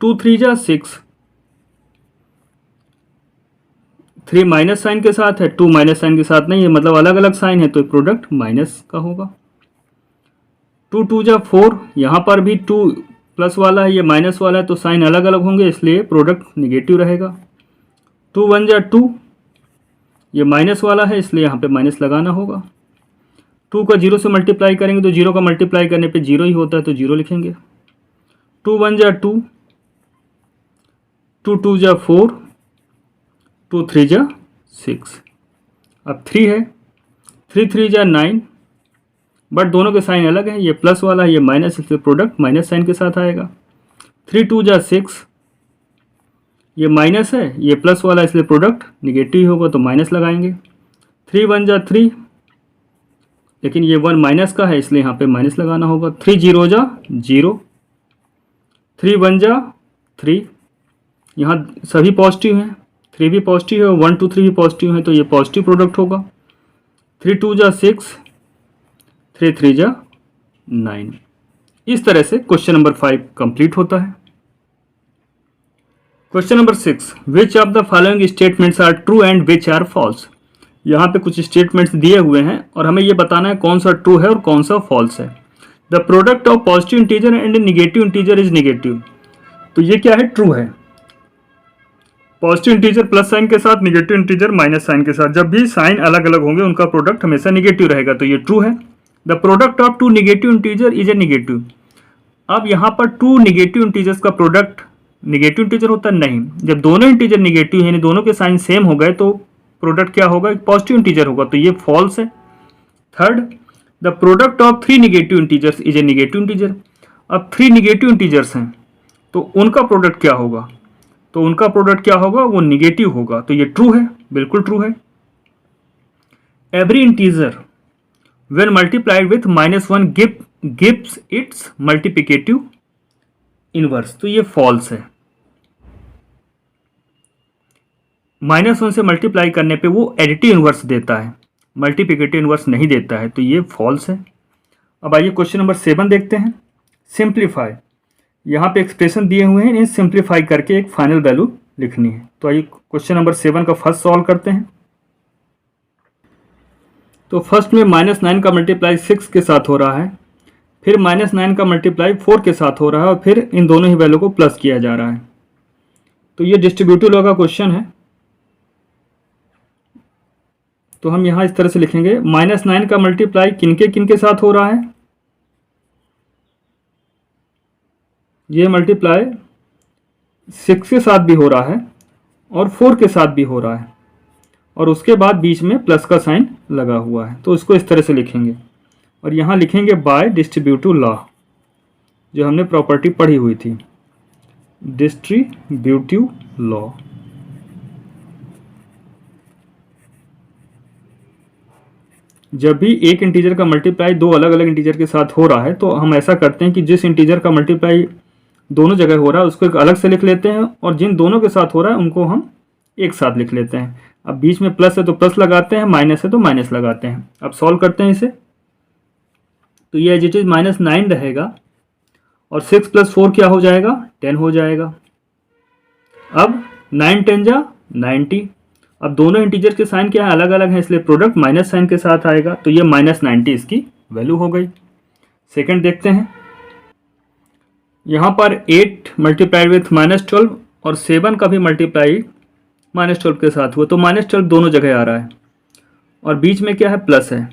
2 3 जा 6, 3 माइनस साइन के साथ है, 2 माइनस साइन के साथ नहीं है, मतलब अलग अलग साइन है, तो प्रोडक्ट माइनस का होगा। 2 2 जा 4, यहाँ पर भी 2 प्लस वाला है, ये माइनस वाला है, तो साइन अलग अलग होंगे इसलिए प्रोडक्ट निगेटिव रहेगा। 2 1 जा 2, ये माइनस वाला है इसलिए यहाँ पे माइनस लगाना होगा। 2 का 0 से मल्टीप्लाई करेंगे तो 0 का मल्टीप्लाई करने पे 0 ही होता है, तो 0 लिखेंगे। 2 1 जा 2, 2 2 जा 4, 2 3 जा 6। अब 3 है, 3 3 जा 9, बट दोनों के साइन अलग है, ये प्लस वाला है ये माइनस, इसलिए प्रोडक्ट माइनस साइन के साथ आएगा। 3 2 जा 6, ये माइनस है, ये प्लस वाला इसलिए प्रोडक्ट निगेटिव ही होगा, तो माइनस लगाएंगे। 3 1 जा 3, लेकिन ये 1 माइनस का है इसलिए यहाँ पे माइनस लगाना होगा। 3 0 जा 0, 3 1 जा 3, यहाँ सभी पॉजिटिव हैं, 3 भी पॉजिटिव है, 1 2 3 भी पॉजिटिव है, तो ये पॉजिटिव प्रोडक्ट होगा। 3 2 जा 6, 3 3 जा 9। इस तरह से क्वेश्चन नंबर 5 कंप्लीट होता है। Question number 6, which of the following statements are true and which are false. यहाँ पे कुछ स्टेटमेंट्स दिए हुए हैं और हमें ये बताना है कौन सा ट्रू है और कौन सा फॉल्स है। The product of positive integer and negative integer is negative, तो ये क्या है, ट्रू है। पॉजिटिव इंटीजर प्लस साइन के साथ, निगेटिव इंटीजर माइनस साइन के साथ, जब भी साइन अलग अलग होंगे उनका प्रोडक्ट हमेशा निगेटिव रहेगा, तो ये ट्रू है। The product of 2 negative integer is a negative. अब यहाँ पर 2 निगेटिव इंटीजर्स का प्रोडक्ट निगेटिव इंटीजर होता नहीं, जब दोनों इंटीजर निगेटिव यानी दोनों के साइन सेम हो गए तो प्रोडक्ट क्या होगा, पॉजिटिव इंटीजर होगा, तो ये फॉल्स है। Third, the product of 3 negative integers is a negative integer. अब 3 निगेटिव इंटीजर्स हैं तो उनका प्रोडक्ट क्या होगा, तो उनका प्रोडक्ट क्या होगा, वो निगेटिव होगा, तो ये ट्रू है, बिल्कुल ट्रू है। Every integer when multiplied with -1 gives it's multiplicative inverse, तो ये फॉल्स है। -1 से मल्टीप्लाई करने पे वो एडिटिव इन्वर्स देता है, मल्टीप्लिकेटिव इन्वर्स नहीं देता है, तो ये फॉल्स है। अब आइए क्वेश्चन नंबर 7 देखते हैं। सिंप्लीफाई, यहाँ पे एक्सप्रेशन दिए हुए हैं, इन्हें सिंप्लीफाई करके एक फाइनल वैल्यू लिखनी है। तो आइए क्वेश्चन नंबर 7 का फर्स्ट सॉल्व करते हैं। तो फर्स्ट में -9 का मल्टीप्लाई 6 के साथ हो रहा है, फिर -9 का मल्टीप्लाई 4 के साथ हो रहा है, और फिर इन दोनों ही वैल्यू को प्लस किया जा रहा है। तो ये डिस्ट्रीब्यूटिव लॉ का क्वेश्चन है। तो हम यहाँ इस तरह से लिखेंगे, -9 का मल्टीप्लाई किन के साथ हो रहा है, ये मल्टीप्लाई 6 के साथ भी हो रहा है और 4 के साथ भी हो रहा है, और उसके बाद बीच में प्लस का साइन लगा हुआ है। तो इसको इस तरह से लिखेंगे, और यहाँ लिखेंगे बाय डिस्ट्रीब्यूटिव लॉ, जो हमने प्रॉपर्टी पढ़ी हुई थी, डिस्ट्रीब्यूटिव लॉ। जब भी एक इंटीजर का मल्टीप्लाई दो अलग अलग इंटीजर के साथ हो रहा है, तो हम ऐसा करते हैं कि जिस इंटीजर का मल्टीप्लाई दोनों जगह हो रहा है उसको एक अलग से लिख लेते हैं, और जिन दोनों के साथ हो रहा है उनको हम एक साथ लिख लेते हैं। अब बीच में प्लस है तो प्लस लगाते हैं, माइनस है तो माइनस लगाते हैं। अब सॉल्व करते हैं इसे, तो ये एज इट इज -9 रहेगा, और 6 + 4 क्या हो जाएगा, 10 हो जाएगा। अब 9 10 जा 90। अब दोनों इंटीजर के साइन क्या है, अलग अलग है, इसलिए प्रोडक्ट माइनस साइन के साथ आएगा, तो ये -90 इसकी वैल्यू हो गई। सेकंड देखते हैं, यहाँ पर 8 मल्टीप्लाइड विथ -12 और 7 का भी मल्टीप्लाई -12 के साथ हुआ, तो -12 दोनों जगह आ रहा है, और बीच में क्या है, प्लस है।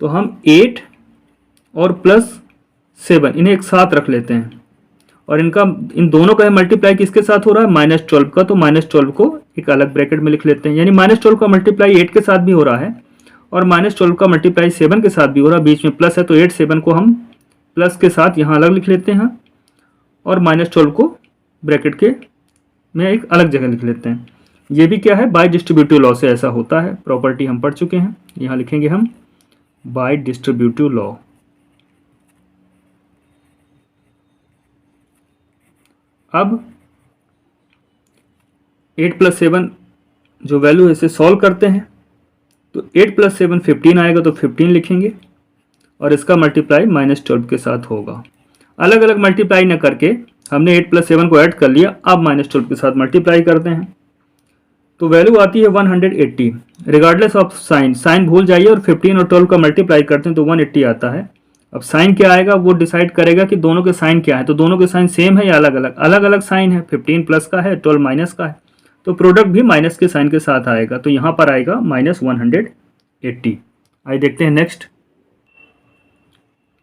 तो हम 8 और +7 इन्हें एक साथ रख लेते हैं, और इन दोनों का मल्टीप्लाई किसके साथ हो रहा है, -12 का, तो -12 को एक अलग ब्रैकेट में लिख लेते हैं। यानी -12 का मल्टीप्लाई 8 के साथ भी हो रहा है, और -12 का मल्टीप्लाई 7 के साथ भी हो रहा है, बीच में प्लस है, तो 8 7 को हम प्लस के साथ यहाँ अलग लिख लेते हैं, और -12 को ब्रैकेट के में एक अलग जगह लिख लेते हैं। ये भी क्या है, बाय डिस्ट्रीब्यूटिव लॉ से ऐसा होता है, प्रॉपर्टी हम पढ़ चुके हैं। यहाँ लिखेंगे हम बाय डिस्ट्रीब्यूटिव लॉ। अब 8 + 7 जो वैल्यू है इसे सॉल्व करते हैं, तो 8 + 7 15 आएगा, तो 15 लिखेंगे, और इसका मल्टीप्लाई -12 के साथ होगा। अलग अलग मल्टीप्लाई न करके हमने 8 + 7 को ऐड कर लिया, अब -12 के साथ मल्टीप्लाई करते हैं, तो वैल्यू आती है 180 रिगार्डलेस ऑफ साइन। साइन भूल जाइए, और 15 और 12 का मल्टीप्लाई करते हैं तो 180 आता है। अब साइन क्या आएगा वो डिसाइड करेगा कि दोनों के साइन क्या है, तो दोनों के साइन सेम है या अलग अलग, अलग अलग साइन है, 15 प्लस का है, 12 माइनस का है, तो प्रोडक्ट भी माइनस के साइन के साथ आएगा, तो यहाँ पर आएगा -180। आइए देखते हैं नेक्स्ट।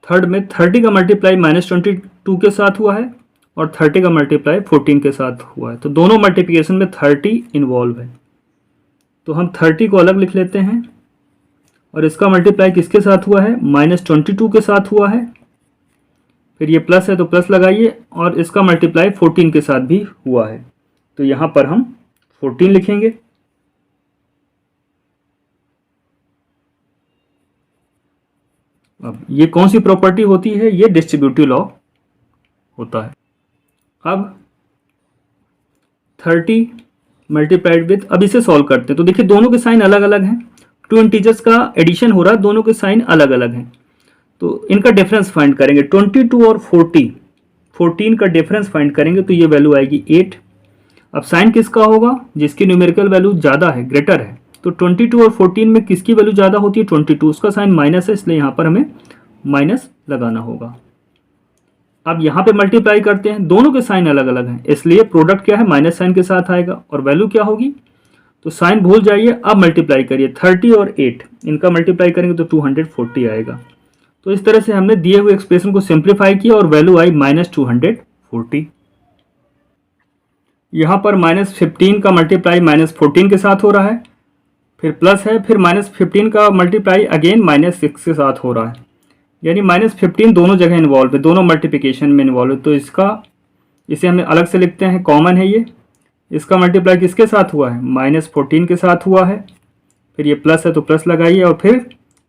थर्ड में 30 का मल्टीप्लाई -22 के साथ हुआ है, और 30 का मल्टीप्लाई 14 के साथ हुआ है, तो दोनों मल्टीप्लिकेशन में 30 इन्वॉल्व है, तो हम 30 को अलग लिख लेते हैं, और इसका मल्टीप्लाई किसके साथ हुआ है, -22 के साथ हुआ है, फिर ये प्लस है तो प्लस लगाइए, और इसका मल्टीप्लाई 14 के साथ भी हुआ है, तो यहाँ पर हम 14 लिखेंगे। अब ये कौन सी प्रॉपर्टी होती है, ये डिस्ट्रीब्यूटिव लॉ होता है। अब 30 मल्टीप्लाइड विथ, अब इसे सॉल्व करते हैं, तो देखिए दोनों के साइन अलग अलग हैं, टू इंटीजर्स का एडिशन हो रहा है, दोनों के साइन अलग अलग हैं, तो इनका डिफरेंस फाइंड करेंगे। 22 और 14 का डिफरेंस फाइंड करेंगे, तो ये वैल्यू आएगी 8। अब साइन किसका होगा, जिसकी न्यूमेरिकल वैल्यू ज़्यादा है, ग्रेटर है, तो 22 और 14 में किसकी वैल्यू ज़्यादा होती है, 22, उसका साइन माइनस है, इसलिए यहाँ पर हमें माइनस लगाना होगा। अब यहाँ पे मल्टीप्लाई करते हैं, दोनों के साइन अलग अलग हैं, इसलिए प्रोडक्ट क्या है, माइनस साइन के साथ आएगा, और वैल्यू क्या होगी, तो साइन भूल जाइए, अब मल्टीप्लाई करिए, 30 और 8 इनका मल्टीप्लाई करेंगे तो 240 आएगा। तो इस तरह से हमने दिए हुए एक्सप्रेशन को सिंप्लीफाई किया, और वैल्यू आई -240। यहाँ पर -15 का मल्टीप्लाई -14 के साथ हो रहा है, फिर प्लस है, फिर -15 का मल्टीप्लाई अगेन -6 के साथ हो रहा है, यानी -15 दोनों जगह इन्वॉल्व है, दोनों मल्टीप्लिकेशन में इन्वॉल्व है, तो इसे हमें अलग से लिखते हैं, कॉमन है ये। इसका मल्टीप्लाई किसके साथ हुआ है, -14 के साथ हुआ है, फिर ये प्लस है तो प्लस लगाइए, और फिर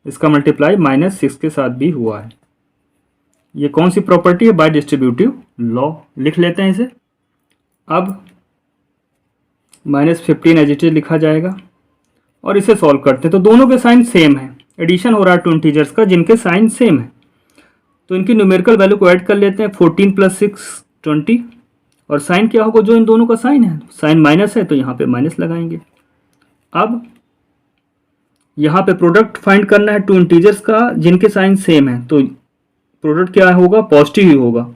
इसका मल्टीप्लाई -6 के साथ भी हुआ है। ये कौन सी प्रॉपर्टी है, बाय डिस्ट्रीब्यूटिव लॉ, लिख लेते हैं इसे। अब -15 एज इट इज लिखा जाएगा और इसे सॉल्व करते हैं। तो दोनों के साइन सेम है, एडिशन हो रहा है टू इंटीजर्स का जिनके साइन सेम है, तो इनकी न्यूमेरिकल वैल्यू को ऐड कर लेते हैं। 14 + 6 20 और साइन क्या होगा, जो इन दोनों का साइन है, साइन माइनस है तो यहाँ पे माइनस लगाएंगे। अब यहाँ पे प्रोडक्ट फाइंड करना है टू इंटीजर्स का जिनके साइन सेम है, तो प्रोडक्ट क्या होगा, पॉजिटिव ही होगा।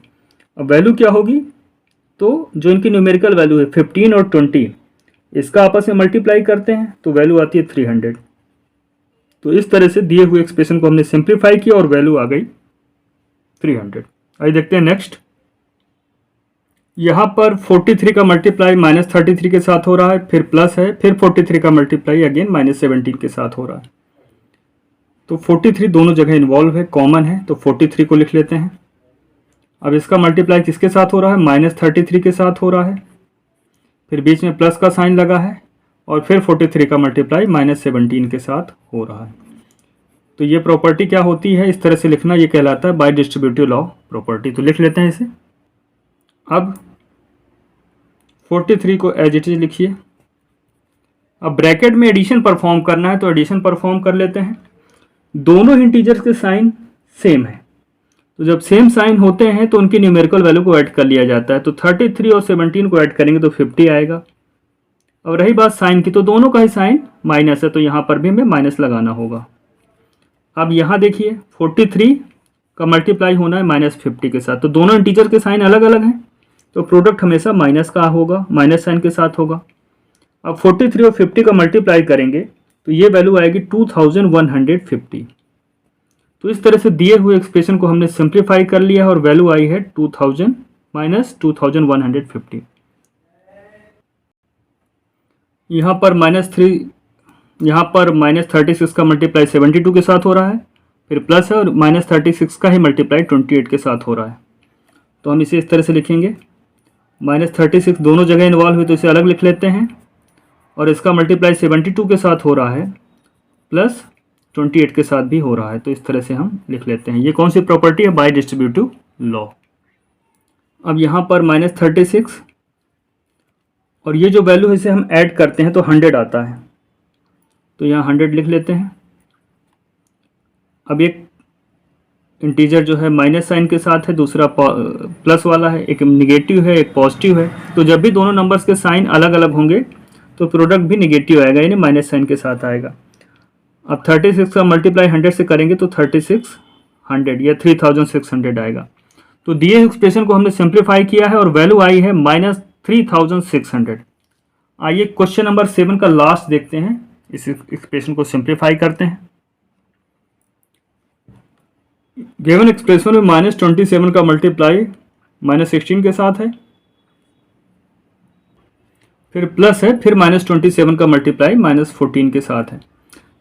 अब वैल्यू क्या होगी, तो जो इनकी न्यूमेरिकल वैल्यू है 15 और 20, इसका आपस में मल्टीप्लाई करते हैं तो वैल्यू आती है 300। तो इस तरह से दिए हुए एक्सप्रेशन को हमने सिंप्लीफाई किया और वैल्यू आ गई 300। आइए देखते हैं नेक्स्ट। यहाँ पर 43 का मल्टीप्लाई -33 के साथ हो रहा है, फिर प्लस है, फिर 43 का मल्टीप्लाई अगेन -17 के साथ हो रहा है। तो 43 दोनों जगह इन्वॉल्व है, कॉमन है, तो 43 को लिख लेते हैं। अब इसका मल्टीप्लाई किसके साथ हो रहा है, -33 के साथ हो रहा है, फिर बीच में प्लस का साइन लगा है और फिर 43 का मल्टीप्लाई -17 के साथ हो रहा है। तो ये प्रॉपर्टी क्या होती है, इस तरह से लिखना, ये कहलाता है बाय डिस्ट्रीब्यूटिव लॉ प्रॉपर्टी। तो लिख लेते हैं इसे। अब 43 को एज इट इज लिखिए। अब ब्रैकेट में एडिशन परफॉर्म करना है तो एडिशन परफॉर्म कर लेते हैं। दोनों इंटीजर्स के साइन सेम है, तो जब सेम साइन होते हैं तो उनकी न्यूमेरिकल वैल्यू को ऐड कर लिया जाता है। तो 33 और 17 को ऐड करेंगे तो 50 आएगा। और रही बात साइन की, तो दोनों का ही साइन माइनस है, तो यहाँ पर भी हमें माइनस लगाना होगा। अब यहाँ देखिए 43 का मल्टीप्लाई होना है -50 के साथ, तो दोनों इंटीजर के साइन अलग अलग हैं, तो प्रोडक्ट हमेशा माइनस का होगा, माइनस साइन के साथ होगा। अब 43 और 50 का मल्टीप्लाई करेंगे तो ये वैल्यू आएगी 2150। तो इस तरह से दिए हुए एक्सप्रेशन को हमने सिंप्लीफाई कर लिया है और वैल्यू आई है 2000 - 2150। यहाँ पर -3, यहाँ पर -36 का मल्टीप्लाई 72 के साथ हो रहा है, फिर प्लस है और -36 का ही मल्टीप्लाई 28 के साथ हो रहा है। तो हम इसे इस तरह से लिखेंगे, -36 दोनों जगह इन्वॉल्व हुई तो इसे अलग लिख लेते हैं, और इसका मल्टीप्लाई 72 के साथ हो रहा है प्लस 28 के साथ भी हो रहा है, तो इस तरह से हम लिख लेते हैं। ये कौन सी प्रॉपर्टी है, बाय डिस्ट्रीब्यूटिव लॉ। अब यहाँ पर -36 और ये जो वैल्यू है इसे हम ऐड करते हैं तो 100 आता है, तो यहाँ 100 लिख लेते हैं। अब एक इंटीजर जो है माइनस साइन के साथ है, दूसरा प्लस वाला है, एक निगेटिव है एक पॉजिटिव है, तो जब भी दोनों नंबर्स के साइन अलग अलग होंगे तो प्रोडक्ट भी निगेटिव आएगा, यानी माइनस साइन के साथ आएगा। अब 36 का मल्टीप्लाई 100 से करेंगे तो 3600 या 3600 आएगा। तो दिए एक्सप्रेशन को हमने सिंप्लीफाई किया है और वैल्यू आई है -3600। आइए क्वेश्चन नंबर 7 का लास्ट देखते हैं, इस एक्सप्रेशन को सिंप्लीफाई करते हैं। गिवन एक्सप्रेशन में -27 का मल्टीप्लाई -16 के साथ है, फिर प्लस है, फिर -27 का मल्टीप्लाई -14 के साथ है।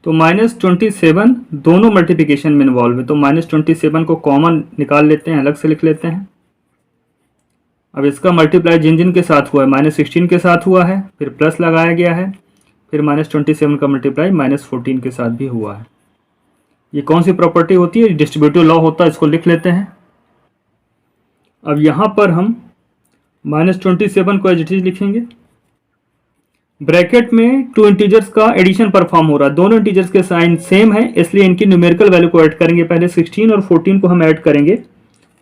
तो -27 दोनों मल्टीप्लिकेशन में इन्वॉल्व है, तो -27 को कॉमन निकाल लेते हैं, अलग से लिख लेते हैं। अब इसका मल्टीप्लाई जिन जिन के साथ हुआ है, -16 के साथ हुआ है, फिर प्लस लगाया गया है, फिर -27 का मल्टीप्लाई -14 के साथ भी हुआ है। ये कौन सी प्रॉपर्टी होती है, डिस्ट्रीब्यूटिव लॉ होता है, इसको लिख लेते हैं। अब यहाँ पर हम -27 को एज इट इज लिखेंगे। ब्रैकेट में टू इंटीजर्स का एडिशन परफॉर्म हो रहा है, दोनों इंटीजर्स के साइन सेम है, इसलिए इनकी न्यूमेरिकल वैल्यू को ऐड करेंगे। पहले 16 और 14 को हम ऐड करेंगे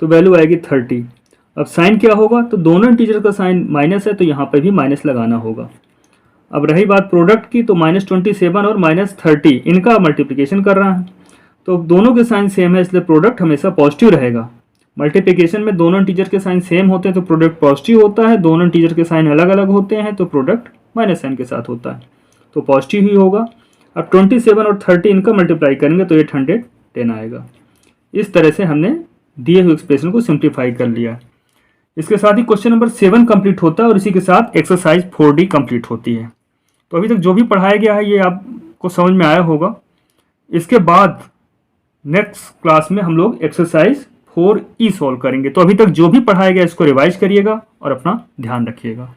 तो वैल्यू आएगी 30। अब साइन क्या होगा, तो दोनों इंटीजर का साइन माइनस है, तो यहाँ पर भी माइनस लगाना होगा। अब रही बात प्रोडक्ट की, तो -27 और -30 इनका मल्टीप्लिकेशन कर रहा है, तो दोनों के साइन सेम है, इसलिए प्रोडक्ट हमेशा पॉजिटिव रहेगा। मल्टीप्लिकेशन में दोनों इंटीजर के साइन सेम होते हैं तो प्रोडक्ट पॉजिटिव होता है, दोनों इंटीजर के साइन अलग अलग होते हैं तो प्रोडक्ट माइनस साइन के साथ होता है, तो पॉजिटिव ही होगा। अब 27 और 30 इनका मल्टीप्लाई करेंगे तो 810 आएगा। इस तरह से हमने दिए हुए एक्सप्रेशन को सिंप्लीफाई कर लिया। इसके साथ ही क्वेश्चन नंबर 7 कंप्लीट होता है और इसी के साथ एक्सरसाइज 4D कंप्लीट होती है। तो अभी तक जो भी पढ़ाया गया है ये आपको समझ में आया होगा। इसके बाद नेक्स्ट क्लास में हम लोग एक्सरसाइज 4E सॉल्व करेंगे। तो अभी तक जो भी पढ़ाया गया इसको रिवाइज करिएगा और अपना ध्यान रखिएगा।